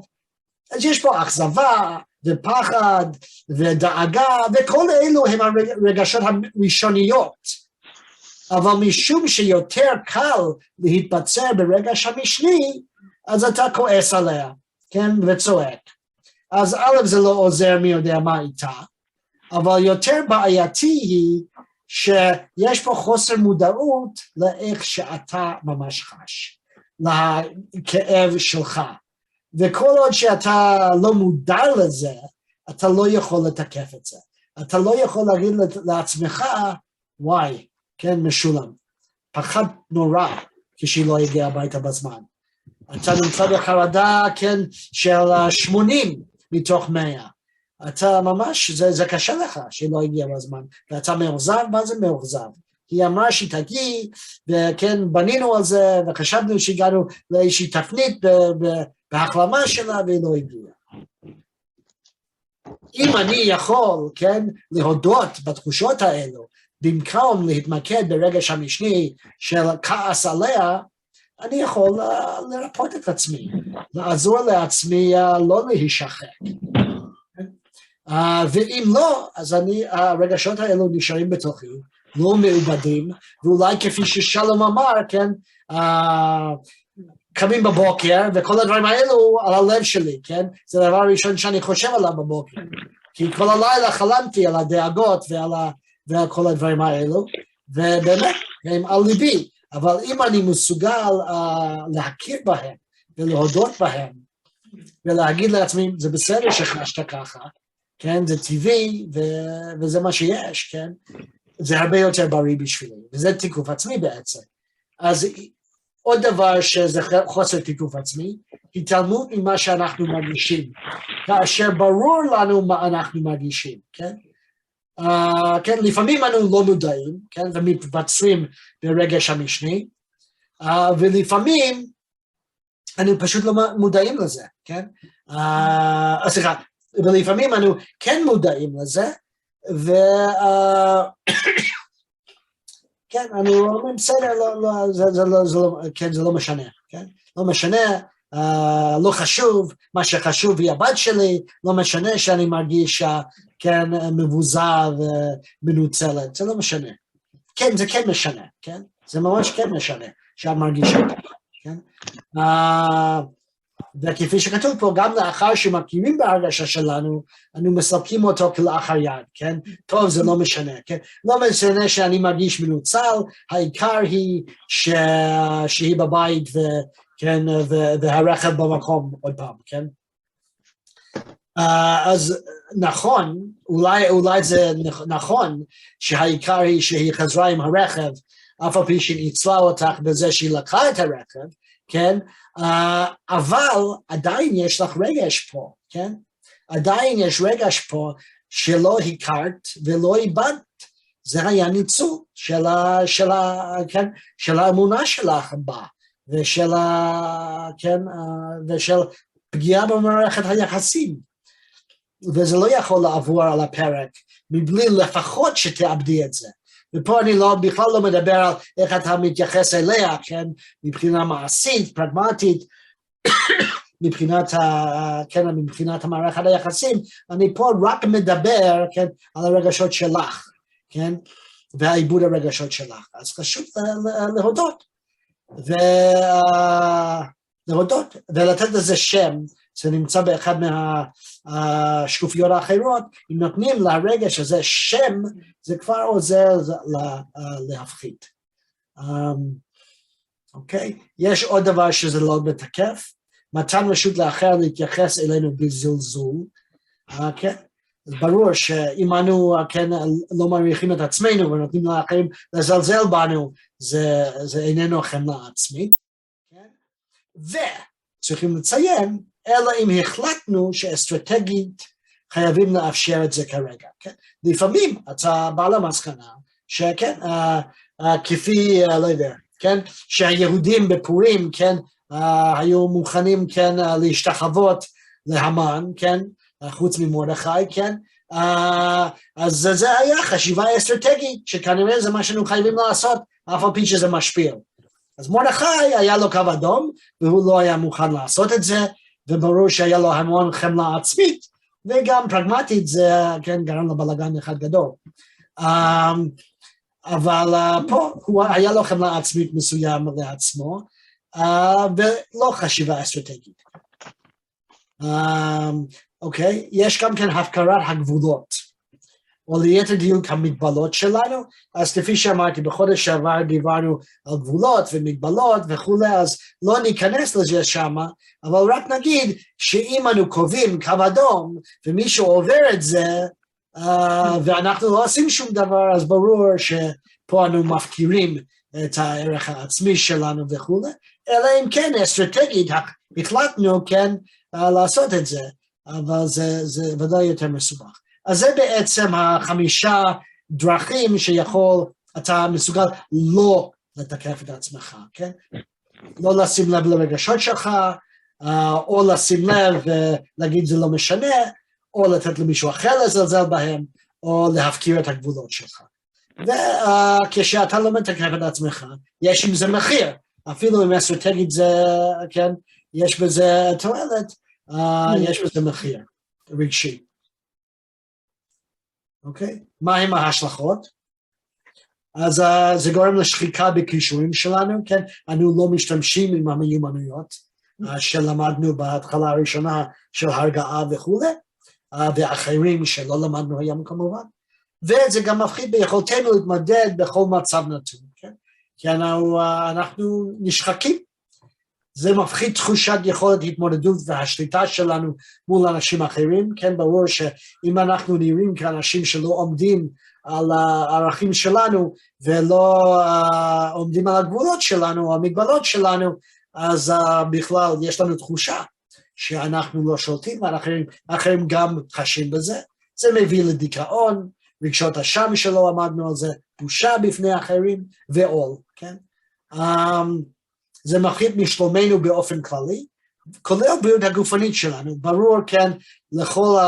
אז יש פה אכזבה, ופחד, ודאגה, וכל אלו הם הרגשות הראשוניות. אבל משום שיותר קל להתבצר ברגש המשני, אז אתה כועס עליה, כן, וצועק. אז א' זה לא עוזר מי יודע מה איתה, אבל יותר בעייתי היא שיש פה חוסר מודעות לאיך שאתה ממש חש, לכאב שלך. וכל עוד שאתה לא מודע לזה, אתה לא יכול לתקף את זה. אתה לא יכול להגיד לעצמך, וואי, כן, משולם, פחד נורא כשהיא לא הגיעה הביתה בזמן. אתה נמצא בחרדה, כן, של 80 מתוך 100. אתה ממש, זה קשה לך שהיא לא הגיעה בזמן. ואתה מאוכזב, מה זה מאוכזב? היא אמרה שהיא תגיע, וכן, בנינו על זה, וחשבנו שהגענו לאיזושהי תפנית בהחלמה שלה, והיא לא הגיעה. אם אני יכול, כן, להודות בתחושות האלו, במקום להתמקד ברגש המשני של כעס עליה, אני יכול לרפות את עצמי, לעזור לעצמי לא להישחק. ואם לא, אז הרגשות האלו נשארים בתוכי, לא מעובדים, ואולי כפי ששלום אמר, כן, קמים בבוקר, וכל הדברים האלו על הלב שלי, כן? זה הדבר הראשון שאני חושב עליו בבוקר. כי כל הלילה חלמתי על הדאגות ועל כל הדברים האלו, ובאמת, הם על ליבי. אבל אם אני מסוגל להכיר בהם, ולהודות בהם, ולהגיד לעצמי, זה בסדר שחשת ככה, כן? זה טבעי, וזה מה שיש, כן? זה הרבה יותר בריא בשבילי, וזה תיקוף עצמי בעצם. אז עוד דבר שזה חוסר תיקוף עצמי, התעלמות ממה שאנחנו מרגישים, כאשר ברור לנו מה אנחנו מרגישים, כן? כן, לפעמים אנו לא מודעים, כן, ומתבצרים ברגש המשני, ולפעמים אנו פשוט לא מודעים לזה, כן? סליחה, ולפעמים אנו כן מודעים לזה, כן, אני אומר, בסדר, זה לא משנה, כן? לא משנה, לא חשוב, מה שחשוב היא הבת שלי, לא משנה שאני מרגיש, כן, מבוזר ומנוצלת, זה לא משנה. כן, זה כן משנה, כן? זה ממש כן משנה, שאת מרגישה, כן? וכפי שכתוב פה, גם לאחר שמכירים בהרגשה שלנו, אנו מסלקים אותו כלאחר יד, כן? טוב, זה לא משנה, כן? לא משנה שאני מרגיש מנוצל, העיקר היא שהיא בבית כן, והרכב במקום עוד פעם, כן? אז נכון, אולי זה נכון שהעיקר היא שהיא חזרה עם הרכב, אף על פי שניצלה אותך בזה שהיא לקחה את הרכב, כן? אבל עדיין יש לך רגש פה, כן? עדיין יש רגש פה שלא הכרת ולא איבדת. זה היה ניצול של האמונה שלך בה, ושל פגיעה במערכת היחסים. וזה לא יכול לעבור על הפרק, מבלי לפחות שתאבדי את זה. ופה אני בכלל לא מדבר על איך אתה מתייחס אליה, כן, מבחינה מעשית, פרגמטית, מבחינת המערכת היחסים, אני פה רק מדבר, כן, על הרגשות שלך, כן, והעיבוד הרגשות שלך. אז חשוב להודות, להודות, ולתת לזה שם, זה נמצא באחד מהשקופיות האחרות, אם נותנים לרגש הזה שם, זה כבר עוזר להפחית. אוקיי? יש עוד דבר שזה לא בתקף, מתן רשות לאחר להתייחס אלינו בזלזול, כן? אז ברור שאם אנו כן, לא מעריכים את עצמנו ונותנים לאחרים לזלזל בנו, זה איננו חמלה עצמית, כן? וצריכים לציין, אלא אם החלטנו שאסטרטגית חייבים לאפשר את זה כרגע, כן? לפעמים אתה בא למסקנה שכן, כפי, לא יודע, כן? שהיהודים בפורים, כן, היו מוכנים, כן, להשתחוות להמן, כן? חוץ ממרדכי, כן? אז זה היה חשיבה אסטרטגית, שכנראה זה מה שאנו חייבים לעשות, אף על פי שזה משפיע. אז מרדכי היה לו קו אדום, והוא לא היה מוכן לעשות את זה, וברור שהיה לו המון חמלה עצמית, וגם פרגמטית זה, כן, גרם לבלגן אחד גדול. אבל פה היה לו חמלה עצמית מסוים לעצמו, ולא חשיבה אסטרטגית. אוקיי, יש גם כן הפקרת הגבולות, או ליתר דיוק המגבלות שלנו, אז כפי שאמרתי, בחודש שעבר דיברנו על גבולות ומגבלות וכולי, אז לא ניכנס לזה שמה, אבל רק נגיד שאם אנו קובעים קו אדום, ומישהו עובר את זה, ואנחנו לא עושים שום דבר, אז ברור שפה אנו מפקירים את הערך העצמי שלנו וכולי, אלא אם כן אסטרטגית החלטנו כן לעשות את זה, אבל זה ודאי יותר מסובך. אז זה בעצם 5 דרכים שיכול, אתה מסוגל לא לתקף את עצמך, כן? לא לשים לב לרגשות שלך, או לשים לב ולהגיד זה לא משנה, או לתת למישהו אחר לזלזל בהם, או להפקיר את הגבולות שלך. וכשאתה לא מתקף את עצמך, יש עם זה מחיר, אפילו אם אסטרטגית זה, כן, יש בזה תועלת, יש בזה מחיר רגשי. אוקיי? מה הם ההשלכות? אז זה גורם לשחיקה בכישורים שלנו, כן? אנו לא משתמשים עם המיומנויות שלמדנו בהתחלה הראשונה של הרגעה וכו', ואחרים שלא למדנו היום כמובן, וזה גם מפחיד ביכולתנו להתמודד בכל מצב נתון, כן? כי אנחנו נשחקים. זה מפחיד תחושת יכולת התמודדות והשליטה שלנו מול אנשים אחרים, כן, ברור שאם אנחנו נראים כאנשים שלא עומדים על הערכים שלנו, ולא עומדים על הגבולות שלנו, או המגבלות שלנו, אז בכלל יש לנו תחושה שאנחנו לא שולטים, ואחרים גם חשים בזה, זה מביא לדיכאון, רגשות אשם שלא עמדנו על זה, בושה בפני אחרים, ועול, כן? זה מפחית משלומנו באופן כללי, כולל בריאות הגופנית שלנו, ברור כן לכל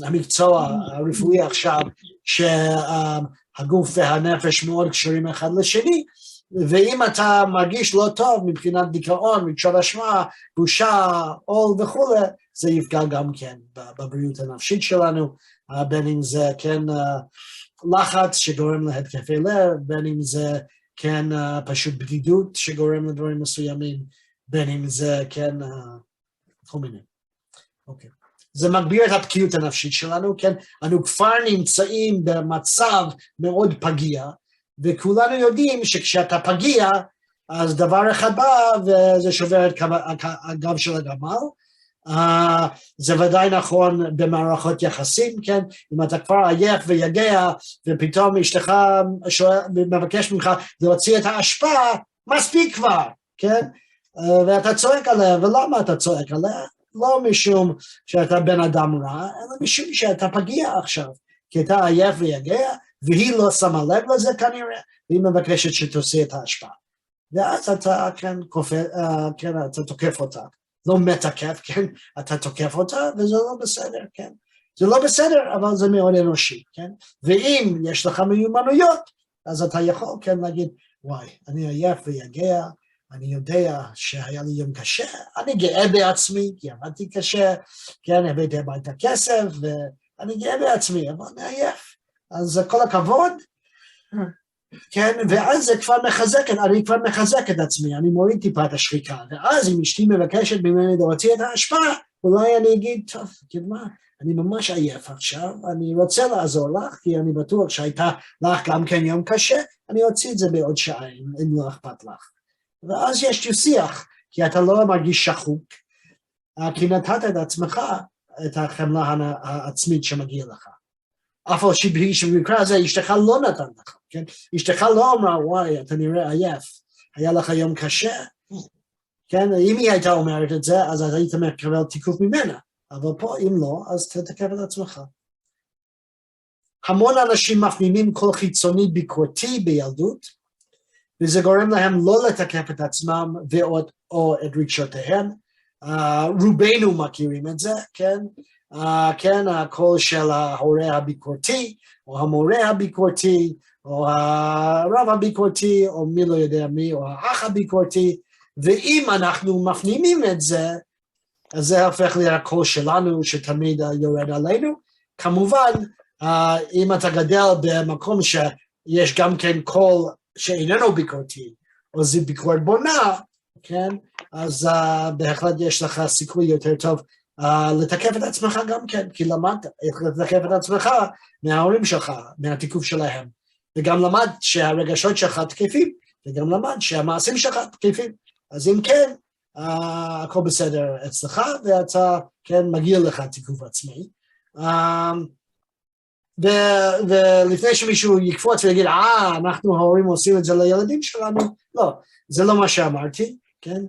המקצוע הרפואי עכשיו, שהגוף והנפש מאוד קשורים אחד לשני, ואם אתה מרגיש לא טוב מבחינת דיכאון, רגשות אשמה, בושה, עול וכו', זה יפגע גם כן בבריאות הנפשית שלנו, בין אם זה כן לחץ שגורם להתקפי לב, בין אם זה כן פשוט בדידות שגורם לדברים מסוימים, בין אם זה כן כל מיני. אוקיי. זה מגביר את הפגיעות הנפשית שלנו, כן? אנו כבר נמצאים במצב מאוד פגיע, וכולנו יודעים שכשאתה פגיע, אז דבר אחד בא וזה שובר את הגב של הגמל, זה ודאי נכון במערכות יחסים, כן? אם אתה כבר עייף ויגע, ופתאום אשתך מבקש ממך להוציא את ההשפעה, מספיק כבר, כן? ואתה צועק עליה, ולמה אתה צועק עליה? לא משום שאתה בן אדם רע, אלא משום שאתה פגיע עכשיו, כי אתה עייף ויגע, והיא לא שמה לב לזה כנראה, והיא מבקשת שתוציא את ההשפעה. ואז אתה כן, אתה תוקף אותה. לא מתקף, כן? אתה תוקף אותה, וזה לא בסדר, כן? זה לא בסדר, אבל זה מאוד אנושי, כן? ואם יש לך מיומנויות, אז אתה יכול, כן, להגיד, וואי, אני עייף ויגע, אני יודע שהיה לי יום קשה, אני גאה בעצמי, כי עבדתי קשה, כן, הבאתי הביתה כסף, ואני גאה בעצמי, אבל אני עייף. אז כל הכבוד, כן, ואז זה כבר מחזק, אני כבר מחזק את עצמי, אני מוריד טיפה את השחיקה, ואז אם אשתי מבקשת ממני להוציא את ההשפעה, אולי אני אגיד, טוב, מה, אני ממש עייף עכשיו, אני רוצה לעזור לך, כי אני בטוח שהייתה לך גם כן יום קשה, אני אוציא את זה בעוד שעה, אם לא אכפת לך. ואז יש שיח, כי אתה לא מרגיש שחוק, כי נתת את עצמך, את החמלה העצמית שמגיע לך. אף על שבמקרה הזה אשתך לא נתן לך, כן? אשתך לא אמרה, וואי, אתה נראה עייף, היה לך יום קשה, כן? אם היא הייתה אומרת את זה, אז היית מקבל תיקוף ממנה, אבל פה אם לא, אז תתקף את עצמך. המון אנשים מפנימים קול חיצוני ביקורתי בילדות, וזה גורם להם לא לתקף את עצמם או את רגשותיהם, רובנו מכירים את זה, כן? כן, הקול של ההורה הביקורתי, או המורה הביקורתי, או הרב הביקורתי, או מי לא יודע מי, או האח הביקורתי, ואם אנחנו מפנימים את זה, אז זה הופך להיות הקול שלנו, שתמיד יורד עלינו. כמובן, אם אתה גדל במקום שיש גם כן קול שאיננו ביקורתי, או זה ביקורת בונה, כן? אז בהחלט יש לך סיכוי יותר טוב לתקף את עצמך גם כן, כי למדת לתקף את עצמך מההורים שלך, מהתיקוף שלהם, וגם למד שהרגשות שלך תקפים, וגם למד שהמעשים שלך תקפים, אז אם כן, הכל בסדר אצלך, ואתה כן מגיע לך תיקוף עצמי, ולפני שמישהו יקפוץ ויגיד, אנחנו ההורים עושים את זה לילדים שלנו, לא, זה לא מה שאמרתי, כן?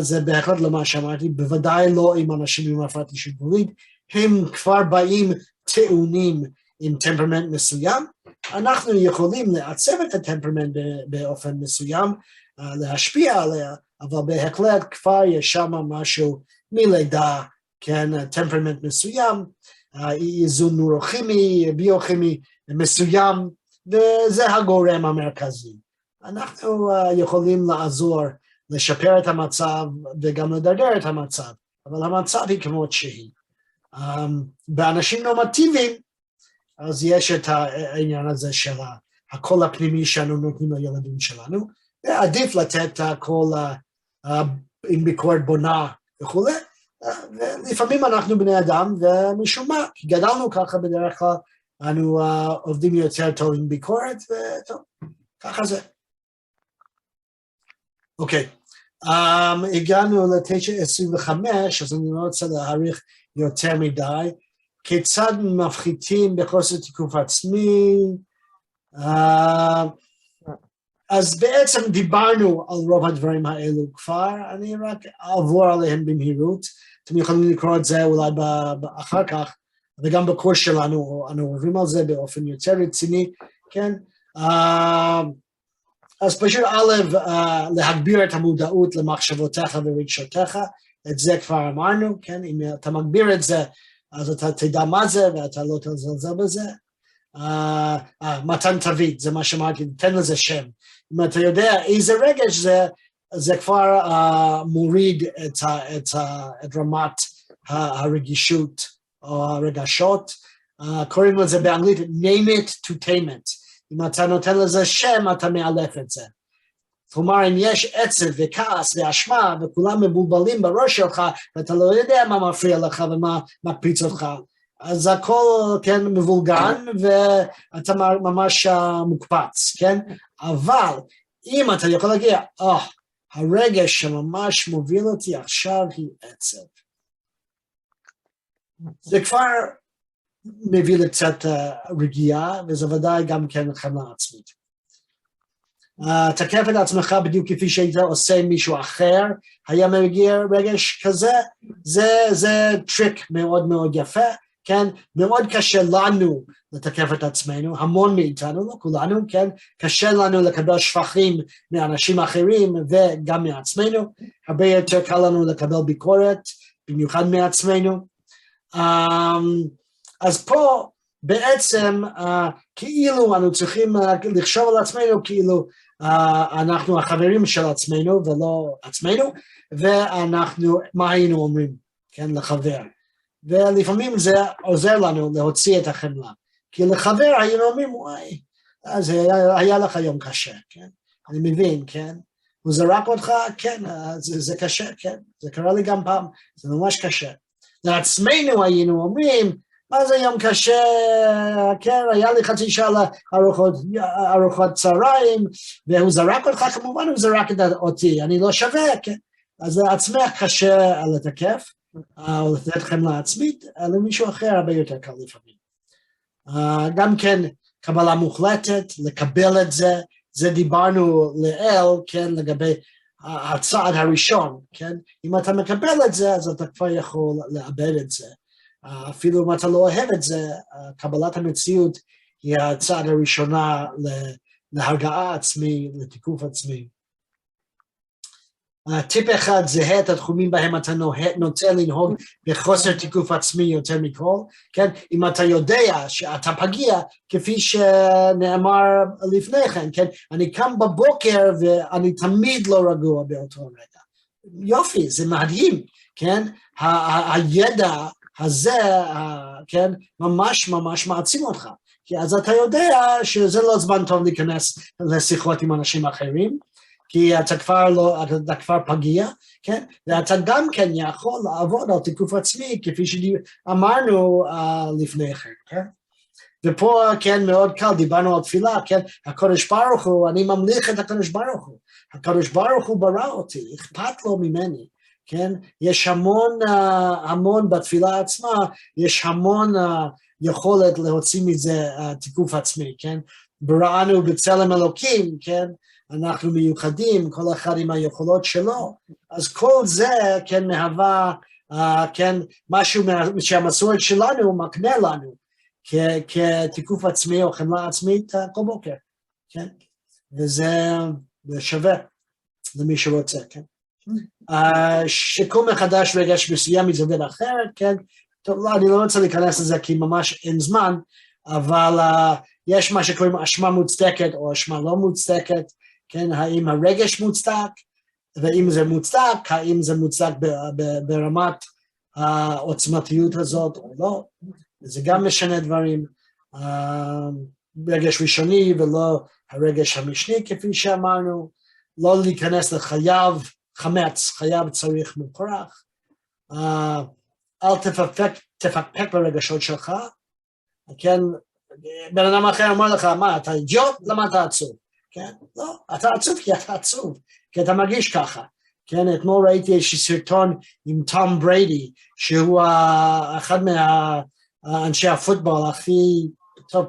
זה בהחלט לא מה שאמרתי, בוודאי לא עם אנשים עם הפרעת אישיות גבולית, הם כבר באים טעונים עם טמפרמנט מסוים, אנחנו יכולים לעצב את הטמפרמנט באופן מסוים, להשפיע עליה, אבל בהחלט כבר יש שם משהו מלידה, כן, טמפרמנט מסוים, איזון נוירוכימי, ביוכימי מסוים, וזה הגורם המרכזי. אנחנו יכולים לעזור, לשפר את המצב וגם לדרדר את המצב, אבל המצב היא כמות שהיא. באנשים נורמטיביים, אז יש את העניין הזה של הקול הפנימי שאנו נותנים לילדים שלנו, ועדיף לתת הקול עם ביקורת בונה וכו', ולפעמים אנחנו בני אדם, ומשום מה, כי גדלנו ככה בדרך כלל, אנו עובדים יותר טוב עם ביקורת, וטוב, ככה זה. אוקיי, הגענו ל-9:25, אז אני לא רוצה להאריך יותר מדי. כיצד מפחיתים בחוסר תיקוף עצמי? אז בעצם דיברנו על רוב הדברים האלו כבר, אני רק אעבור עליהם במהירות, אתם יכולים לקרוא את זה אולי אחר כך, וגם בקורס שלנו, אנו עוברים על זה באופן יותר רציני, כן? אז פשוט להגביר את המודעות למחשבותיך ורגשותיך, את זה כבר אמרנו, כן? אם אתה מגביר את זה, אז אתה תדע מה זה, ואתה לא תזלזל בזה. מתן תווית, זה מה שאמרתי, תן לזה שם. אם אתה יודע איזה רגש זה כבר מוריד את רמת הרגישות או הרגשות. קוראים לזה באנגלית, name it to tame it. אם אתה נותן לזה שם, אתה מאלף את זה. כלומר, אם יש עצב וכעס ואשמה, וכולם מבולבלים בראש שלך, ואתה לא יודע מה מפריע לך ומה מקפיץ אותך, אז הכל, כן, מבולגן, ואתה ממש מוקפץ, כן? אבל אם אתה יכול להגיד, הרגש שממש מוביל אותי עכשיו היא עצב. זה כבר מביא לקצת רגיעה, וזה ודאי גם כן חמלה עצמית. תקף את עצמך בדיוק כפי שהיית עושה מישהו אחר, היה מגיע רגש כזה, זה טריק מאוד מאוד יפה, כן? מאוד קשה לנו לתקף את עצמנו, המון מאיתנו, לא כולנו, כן? קשה לנו לקבל שבחים מאנשים אחרים וגם מעצמנו, הרבה יותר קל לנו לקבל ביקורת, במיוחד מעצמנו. אז פה בעצם כאילו אנו צריכים לחשוב על עצמנו כאילו אנחנו החברים של עצמנו ולא עצמנו, ואנחנו, מה היינו אומרים, כן, לחבר. ולפעמים זה עוזר לנו להוציא את החמלה. כי לחבר היינו אומרים, וואי, אז היה לך יום קשה, כן? אני מבין, כן? הוא זרק אותך, כן, זה קשה, כן? זה קרה לי גם פעם, זה ממש קשה. לעצמנו היינו אומרים, מה זה יום קשה, כן, היה לי חצי שעה ארוחת צהריים, והוא זרק אותך, כמובן הוא זרק אותי, אני לא שווה, כן? אז לעצמך קשה לתקף, או לתת חמלה עצמית, למישהו אחר הרבה יותר קל לפעמים. גם כן קבלה מוחלטת, לקבל את זה, זה דיברנו לאל, כן, לגבי הצעד הראשון, כן, אם אתה מקבל את זה, אז אתה כבר יכול לאבד את זה, אפילו אם אתה לא אוהב את זה, קבלת המציאות היא הצעד הראשונה להרגעה עצמי, לתיקוף עצמי. טיפ אחד זהה את התחומים בהם אתה נוטה לנהוג בחוסר תיקוף עצמי יותר מכל, כן? אם אתה יודע שאתה פגיע, כפי שנאמר לפני כן, כן? אני קם בבוקר ואני תמיד לא רגוע באותו רגע. יופי, זה מדהים, כן? הידע הזה, כן? ממש ממש מעצים אותך. כי אז אתה יודע שזה לא זמן טוב להיכנס לשיחות עם אנשים אחרים, כי אתה כבר פגיע, כן? ואתה גם כן יכול לעבוד על תיקוף עצמי, כפי שאמרנו לפני כן, כן? ופה כן מאוד קל, דיברנו על תפילה, כן? הקדוש ברוך הוא, אני ממליך את הקדוש ברוך הוא. הקדוש ברוך הוא ברא אותי, אכפת לו ממני, כן? יש המון בתפילה עצמה, יש המון יכולת להוציא מזה תיקוף עצמי, כן? בראנו בצלם אלוקים, כן? אנחנו מיוחדים, כל אחד עם היכולות שלו, אז כל זה כן מהווה, כן, משהו שהמסורת שלנו מקנה לנו, כתיקוף עצמי או חמלה עצמית כל בוקר, כן, וזה שווה למי שרוצה, כן. שיקום מחדש רגש מסוים מזווית אחרת, כן, טוב, לא, אני לא רוצה להיכנס לזה כי ממש אין זמן, אבל יש מה שקוראים אשמה מוצדקת או אשמה לא מוצדקת, כן, האם הרגש מוצדק, ואם זה מוצדק, האם זה מוצדק ברמת העוצמתיות הזאת או לא, זה גם משנה דברים, רגש ראשוני ולא הרגש המשני, כפי שאמרנו, לא להיכנס לחייב חמץ, חייב צריך מוכרח, אל תפקפק ברגשות שלך, כן, בן אדם אחר אומר לך, מה, אתה אידיוט? למה אתה עצוב? כן? לא, אתה עצוב כי אתה עצוב, כי אתה מרגיש ככה. כן, אתמול ראיתי איזשהו סרטון עם תום בריידי, שהוא אחד מהאנשי הפוטבול הכי טוב,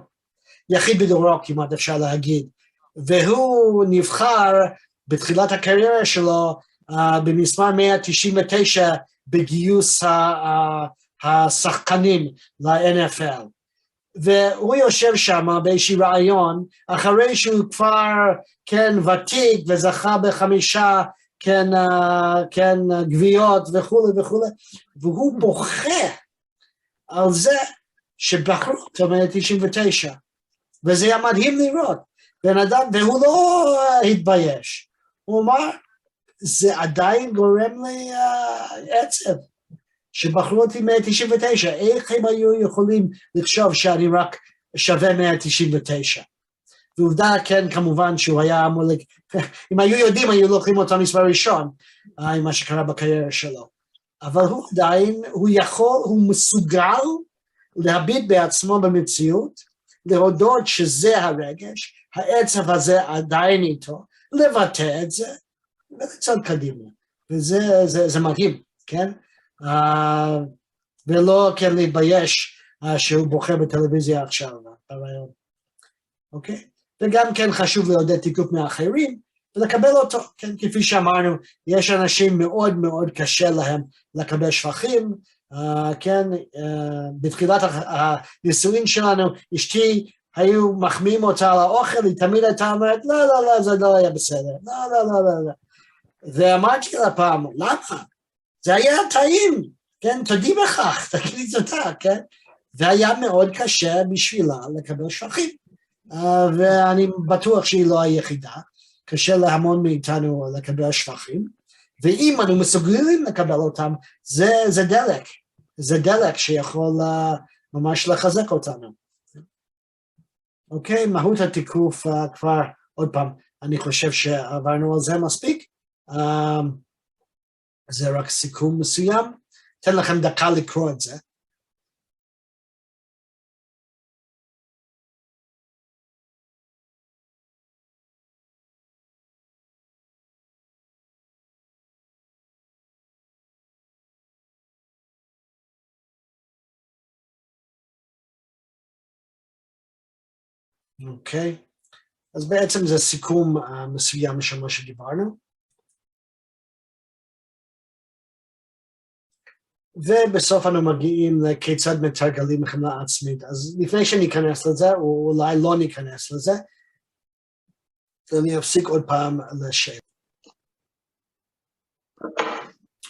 יחיד בדורו כמעט אפשר להגיד, והוא נבחר בתחילת הקריירה שלו במספר 199 בגיוס השחקנים ל-NFL. והוא יושב שם באיזשהו רעיון, אחרי שהוא כבר, כן, ותיק וזכה ב5, כן, גביעות וכו' וכו', והוא בוכה על זה שבחרו אותו מ-99, וזה היה מדהים לראות, בן אדם, והוא לא התבייש, הוא אמר, זה עדיין גורם לי עצב, שבחרו אותי 199, איך הם היו יכולים לחשוב שאני רק שווה 199? ועובדה, כן, כמובן שהוא היה אמור, אם היו יודעים, היו לוקחים אותו מספר ראשון, עם מה שקרה בקריירה שלו. אבל הוא עדיין, הוא יכול, הוא מסוגל להביט בעצמו במציאות, להודות שזה הרגש, העצב הזה עדיין איתו, לבטא את זה, ולצד קדימה. וזה מדהים, כן? ולא כן להתבייש שהוא בוחר בטלוויזיה עכשיו, ברעיון. אוקיי? וגם כן חשוב לעודד תיקוף מאחרים, ולקבל אותו, כן? כפי שאמרנו, יש אנשים מאוד מאוד קשה להם לקבל שבחים, כן? בתחילת הניסויים שלנו, אשתי היו מחמיאים אותה על האוכל, היא תמיד הייתה אומרת, לא, לא, לא, זה לא היה בסדר, לא, לא, לא, לא, לא. ואמרתי לה פעם, למה? זה היה טעים, כן, תודי בכך, תגידי תודה, כן? והיה מאוד קשה בשבילה לקבל שבחים, ואני בטוח שהיא לא היחידה, קשה להמון מאיתנו לקבל שבחים, ואם אנו מסוגלים לקבל אותם, זה דלק, זה דלק שיכול ממש לחזק אותנו. אוקיי, מהות התיקוף כבר, עוד פעם, אני חושב שעברנו על זה מספיק. זה רק סיכום מסוים. אתן לכם דקה לקרוא את זה. אוקיי, אז בעצם זה סיכום מסוים של מה שדיברנו. ובסוף אנו מגיעים לכיצד מתרגלים חמלה עצמית. אז לפני שניכנס לזה, או אולי לא ניכנס לזה, אני אפסיק עוד פעם לשאלה.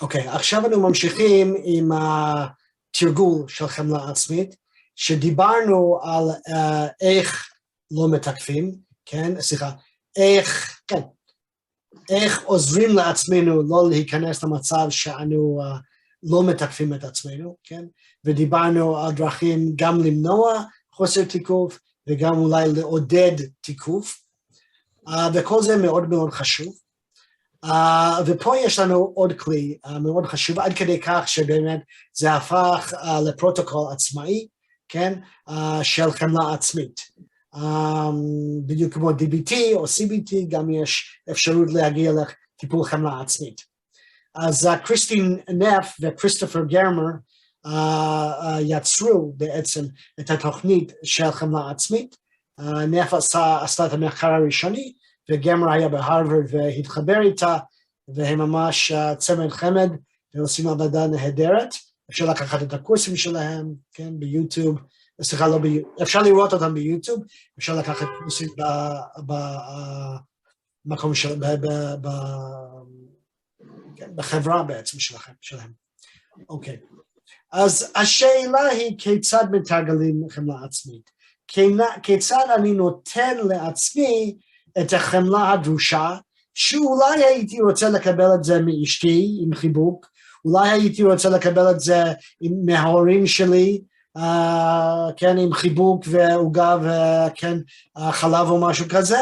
אוקיי, עכשיו אנו ממשיכים עם התרגול של חמלה עצמית, שדיברנו על איך לא מתקפים, כן, סליחה, איך עוזרים לעצמנו לא להיכנס למצב שאנו לא מתקפים את עצמנו, כן, ודיברנו על דרכים גם למנוע חוסר תיקוף, וגם אולי לעודד תיקוף, וכל זה מאוד מאוד חשוב. ופה יש לנו עוד כלי מאוד חשוב, עד כדי כך שבאמת זה הפך לפרוטוקול עצמאי, כן, של חמלה עצמית. בדיוק כמו DBT או CBT, גם יש אפשרות להגיע לטיפול חמלה עצמית. אז קריסטין נף וכריסטופר גרמר יצרו בעצם את התוכנית של חמלה עצמית. נף עשתה את המחקר הראשוני, וגרמר היה בהרווארד והתחבר איתה, והם ממש צמד חמד, ועושים עבודה נהדרת. אפשר לקחת את הקורסים שלהם, כן, ביוטיוב, סליחה, לא ביוטיוב, אפשר לראות אותם ביוטיוב, אפשר לקחת קורסים במקום בחברה בעצם שלהם. אוקיי. אז השאלה היא כיצד מתרגלים חמלה עצמית? כיצד אני נותן לעצמי את החמלה הדרושה, שאולי הייתי רוצה לקבל את זה מאשתי עם חיבוק, אולי הייתי רוצה לקבל את זה מההורים שלי, כן, עם חיבוק ועוגה וכן, חלב או משהו כזה,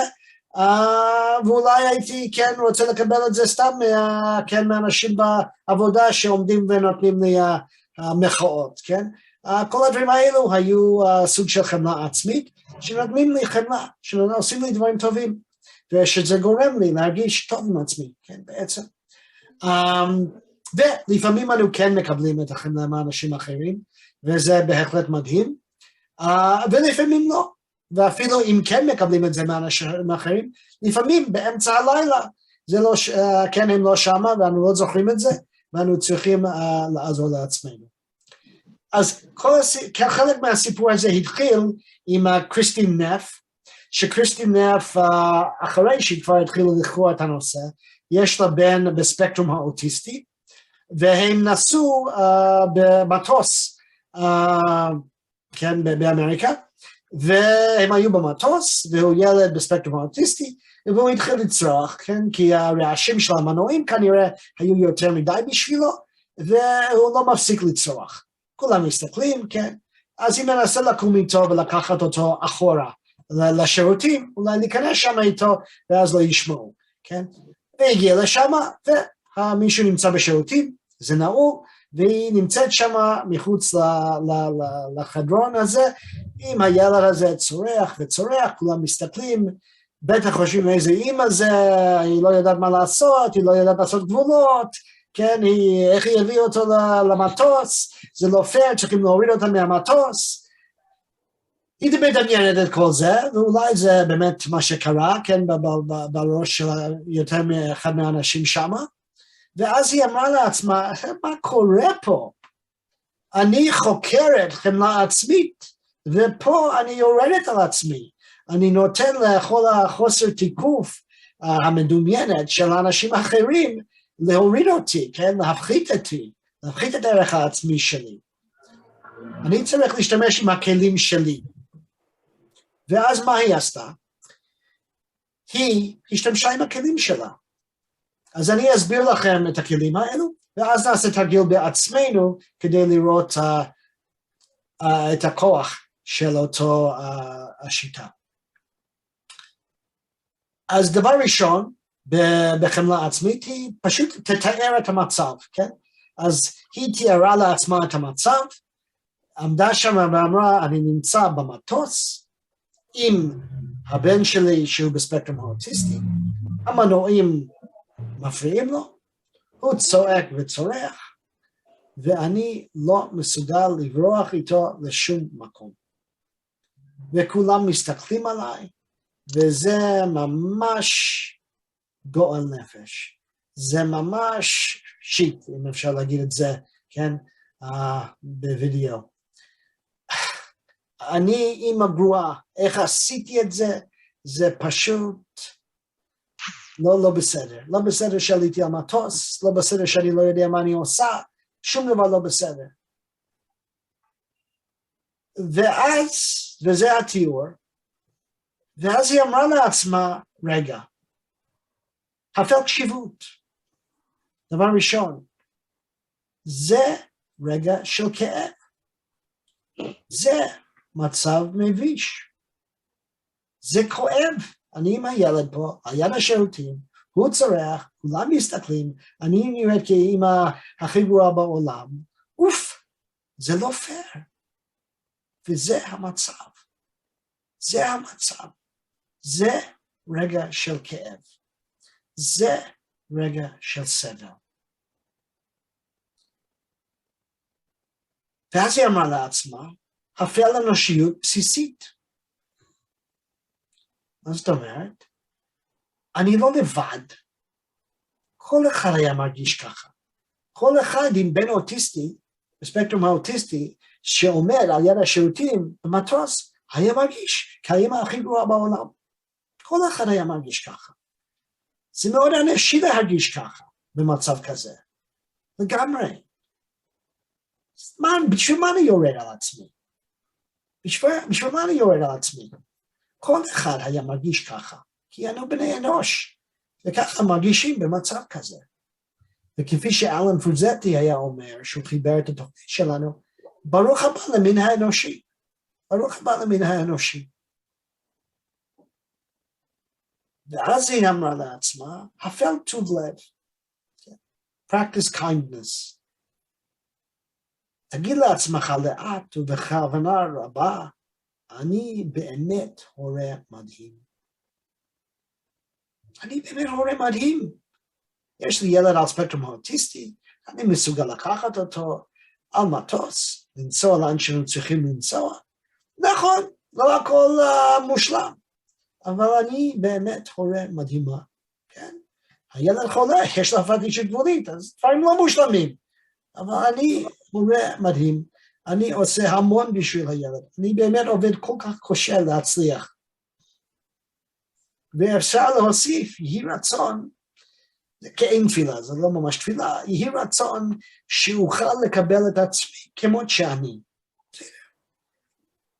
ואולי הייתי כן רוצה לקבל את זה סתם כן, מאנשים בעבודה שעומדים ונותנים לי מחאות, כן? כל הדברים האלו היו סוג של חמלה עצמית, שנותנים לי חמלה, שעושים לי דברים טובים, ושזה גורם לי להרגיש טוב עם עצמי, כן, בעצם. ולפעמים אנו כן מקבלים את החמלה מאנשים אחרים, וזה בהחלט מדהים, ולפעמים לא. ואפילו אם כן מקבלים את זה מאנשים אחרים, לפעמים באמצע הלילה, זה לא, כן, הם לא שמה, ואנו לא זוכרים את זה, ואנו צריכים לעזור לעצמנו. אז חלק מהסיפור הזה התחיל עם קריסטין נף, שקריסטין נף, אחרי שהיא כבר התחילה לחקור את הנושא, יש לה בן בספקטרום האוטיסטי, והם נסעו במטוס, כן, באמריקה, והם היו במטוס, והוא ילד בספקטרום האוטיסטי, והוא התחיל לצרוח, כן, כי הרעשים של המנועים כנראה היו יותר מדי בשבילו, והוא לא מפסיק לצרוח. כולם מסתכלים, כן, אז היא מנסה לקום איתו ולקחת אותו אחורה לשירותים, אולי להיכנס שם איתו, ואז לא ישמעו, כן, והגיע לשם, ומישהו נמצא בשירותים, זה נעול, והיא נמצאת שם מחוץ לחדרון הזה, עם הילד הזה צורח וצורח, כולם מסתכלים, בטח חושבים איזה אימא זה, היא לא יודעת מה לעשות, היא לא יודעת לעשות גבולות, כן, איך היא הביאה אותו למטוס, זה לא פייר, צריכים להוריד אותה מהמטוס, היא מדמיינת את כל זה, ואולי זה באמת מה שקרה, כן, בראש של יותר מאחד מהאנשים שם, ואז היא אמרה לעצמה, מה קורה פה? אני חוקרת חמלה עצמית, ופה אני יורדת על עצמי, אני נותן לכל החוסר תיקוף המדומיינת של אנשים אחרים, להוריד אותי, כן, להפחית אותי, להפחית את הערך העצמי שלי. אני צריך להשתמש עם הכלים שלי. ואז מה היא עשתה? היא השתמשה עם הכלים שלה. אז אני אסביר לכם את הכלים האלו, ואז נעשה תרגיל בעצמנו, כדי לראות את הכוח של אותו השיטה. אז דבר ראשון, בחמלה עצמית, היא פשוט תתאר את המצב, כן? אז היא תיארה לעצמה את המצב, עמדה שם ואמרה, אני נמצא במטוס, עם הבן שלי שהוא בספקטרום האוטיסטי, המנועים מפריעים לו, הוא צועק וצורח, ואני לא מסוגל לברוח איתו לשום מקום. וכולם מסתכלים עליי, וזה ממש גועל נפש. זה ממש שיט, אם אפשר להגיד את זה, כן, בווידאו. אני אימא גרועה, איך עשיתי את זה? זה פשוט לא בסדר. לא בסדר שעליתי על מטוס, לא בסדר שאני לא יודע מה אני עושה, שום דבר לא בסדר. ואז, וזה התיאור, ואז היא אמרה לעצמה, רגע, הפעל קשיבות. דבר ראשון, זה רגע של כאב. זה מצב מביש. זה כואב. אני עם הילד פה, על יד השירותים, הוא צורח, כולם מסתכלים, אני נראית כאמא הכי גרועה בעולם. אוף, זה לא פייר. וזה המצב. זה המצב. זה רגע של כאב. זה רגע של סבל. ואז היא אמרה לעצמה, הפעל אנושיות בסיסית. מה זאת אומרת? אני לא לבד. כל אחד היה מרגיש ככה. כל אחד עם בן אוטיסטי, בספקטרום האוטיסטי, שעומד על יד השירותים במטוס, היה מרגיש כאמא הכי גרועה בעולם. כל אחד היה מרגיש ככה. זה מאוד אנושי להרגיש ככה, במצב כזה. לגמרי. בשביל מה אני יורד על עצמי? בשביל מה אני יורד על עצמי? כל אחד היה מרגיש ככה, כי אנו בני אנוש, וככה מרגישים במצב כזה. וכפי שאלן פרוזטי היה אומר, שהוא חיבר את התוכנית שלנו, ברוך הבא למין האנושי. ברוך הבא למין האנושי. ואז היא אמרה לעצמה, הפעל טוב לב. Practice kindness. תגיד לעצמך לאט ובכוונה רבה, אני באמת הורה מדהים. אני באמת הורה מדהים. יש לי ילד על ספקטרום האוטיסטי, אני מסוגל לקחת אותו על מטוס, לנסוע לאן שאנו צריכים לנסוע. נכון, לא הכל מושלם, אבל אני באמת הורה מדהימה. כן? הילד חולה, יש לו הפרעת אישיות גבולית, אז דברים לא מושלמים. אבל אני הורה מדהים, אני עושה המון בשביל הילד, אני באמת עובד כל כך קשה להצליח. ואפשר להוסיף, יהי רצון, כאין תפילה, זה לא ממש תפילה, יהי רצון שאוכל לקבל את עצמי כמות שאני.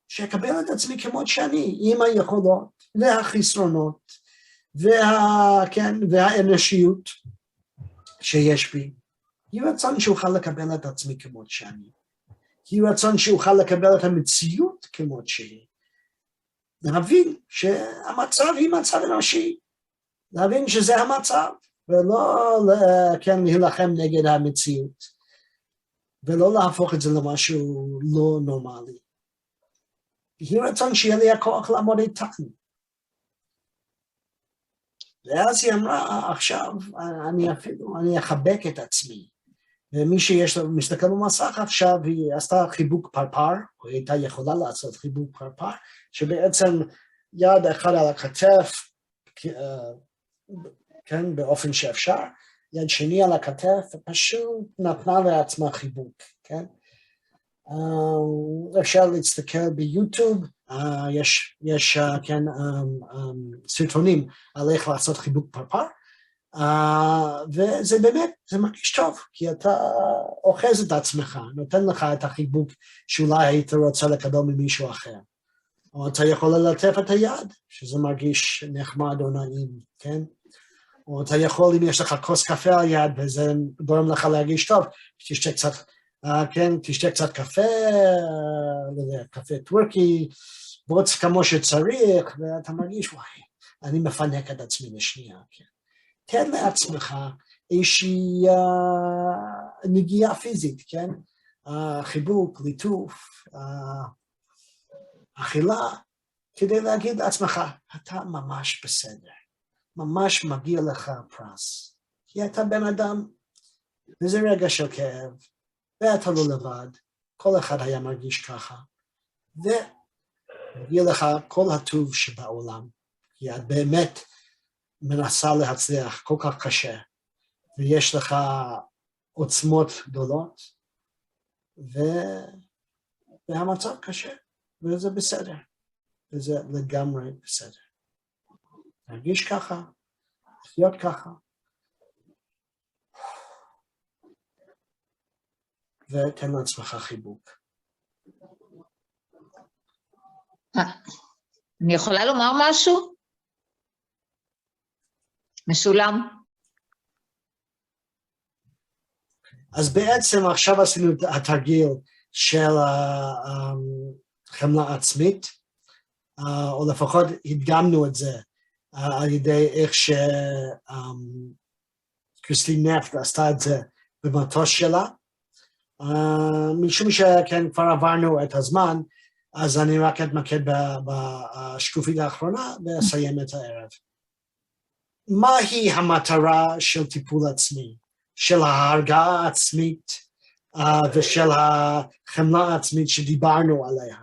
שאקבל את עצמי כמות שאני, עם היכולות והחסרונות, והאנושיות שיש בי. יהי רצון שאוכל לקבל את עצמי כמות שאני. יהי רצון שאוכל לקבל את המציאות כמות שהיא. להבין שהמצב היא מצב אנושי. להבין שזה המצב, ולא להילחם נגד המציאות. ולא להפוך את זה למשהו לא נורמלי. יהי רצון שיהיה לי הכוח לעמוד איתן. ואז היא אמרה, עכשיו אני אחבק את עצמי. ומי שיש לו, מסתכל במסך עכשיו, היא עשתה חיבוק פרפר, או היא הייתה יכולה לעשות חיבוק פרפר, שבעצם יד אחד על הכתף, כן, באופן שאפשר, יד שני על הכתף, ופשוט נתנה לעצמה חיבוק, כן? אפשר להסתכל ביוטיוב, יש כן, סרטונים על איך לעשות חיבוק פרפר, וזה באמת, זה מרגיש טוב, כי אתה אוחז את עצמך, נותן לך את החיבוק שאולי היית רוצה לקבל ממישהו אחר. או אתה יכול ללטף את היד, שזה מרגיש נחמד או נעים, כן? או אתה יכול, אם יש לך כוס קפה על יד, וזה גורם לך להרגיש טוב, תשתה קצת, כן, תשתה קצת קפה, קפה טורקי, בוץ כמו שצריך, ואתה מרגיש, וואי, אני מפנק את עצמי לשנייה, כן. תן לעצמך איזושהי נגיעה פיזית, כן? חיבוק, ליטוף, אכילה, כדי להגיד לעצמך, אתה ממש בסדר, ממש מגיע לך פרס, כי אתה בן אדם, וזה רגע של כאב, ואתה לא לבד, כל אחד היה מרגיש ככה, ומגיע לך כל הטוב שבעולם, כי את באמת מנסה להצליח כל כך קשה, ויש לך עוצמות גדולות, והמצב קשה, וזה בסדר, וזה לגמרי בסדר. להרגיש ככה, לחיות ככה, ותן לעצמך חיבוק. אני יכולה לומר משהו? משולם. אז בעצם עכשיו עשינו את התרגיל של חמלה עצמית, או לפחות הדגמנו את זה על ידי איך שקריסטין נפט עשתה את זה במטוס שלה. משום שכן כבר עברנו את הזמן, אז אני רק אתמקד בשקופית האחרונה ואסיים את הערב. מהי המטרה של טיפול עצמי? של ההרגעה העצמית ושל החמלה העצמית שדיברנו עליה.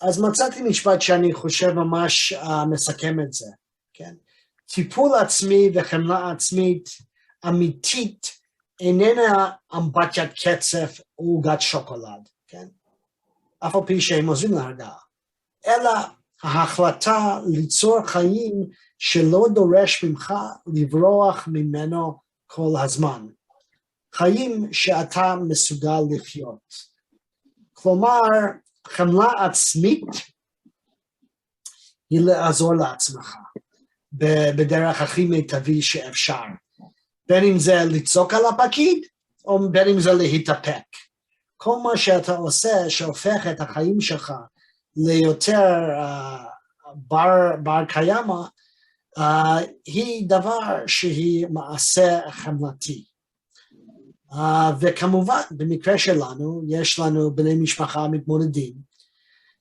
אז מצאתי משפט שאני חושב ממש מסכם את זה, כן? טיפול עצמי וחמלה עצמית אמיתית איננה אמבטיית קצף או עוגת שוקולד, כן? אף על פי שהם עוזרים להרגעה, אלא ההחלטה ליצור חיים שלא דורש ממך לברוח ממנו כל הזמן. חיים שאתה מסוגל לחיות. כלומר, חמלה עצמית היא לעזור לעצמך בדרך הכי מיטבי שאפשר. בין אם זה לצעוק על הפקיד, או בין אם זה להתאפק. כל מה שאתה עושה שהופך את החיים שלך ליותר בר קיימא, היא דבר שהיא מעשה חמלתי. וכמובן, במקרה שלנו, יש לנו בני משפחה מתמודדים,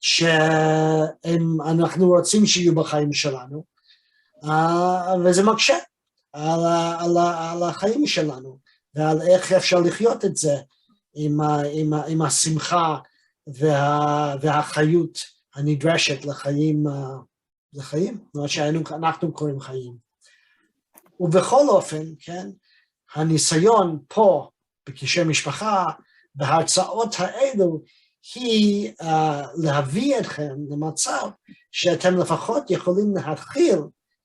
שאנחנו רוצים שיהיו בחיים שלנו, וזה מקשה על החיים שלנו, ועל איך אפשר לחיות את זה עם השמחה והחיות הנדרשת לחיים, מה שאנחנו קוראים חיים. ובכל אופן, כן, הניסיון פה, בקשרי משפחה, בהרצאות האלו, היא להביא אתכם למצב שאתם לפחות יכולים להתחיל,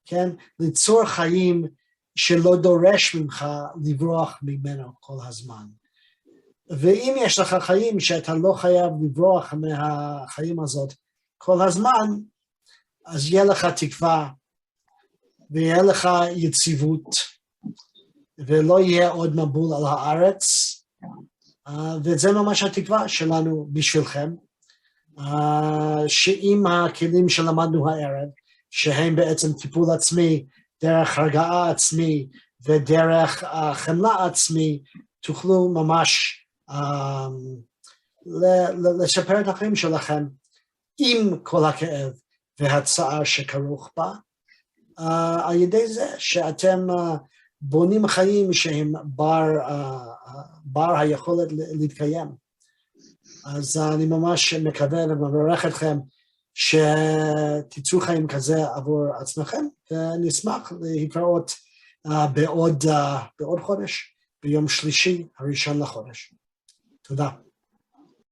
כן, ליצור חיים שלא דורש ממך לברוח ממנו כל הזמן. ואם יש לך חיים שאתה לא חייב לברוח מהחיים הזאת כל הזמן, אז יהיה לך תקווה, ויהיה לך יציבות, ולא יהיה עוד מבול על הארץ, וזה ממש התקווה שלנו בשבילכם, שעם הכלים שלמדנו הערב, שהם בעצם טיפול עצמי, דרך הרגעה עצמי, ודרך חמלה עצמי, תוכלו ממש לשפר את החיים שלכם, עם כל הכאב והצער שכרוך בה, על ידי זה שאתם בונים חיים שהם בר היכולת להתקיים. אז אני ממש מקווה ומברך אתכם שתיצרו חיים כזה עבור עצמכם, ונשמח להתראות בעוד חודש, ביום שלישי הראשון לחודש. תודה.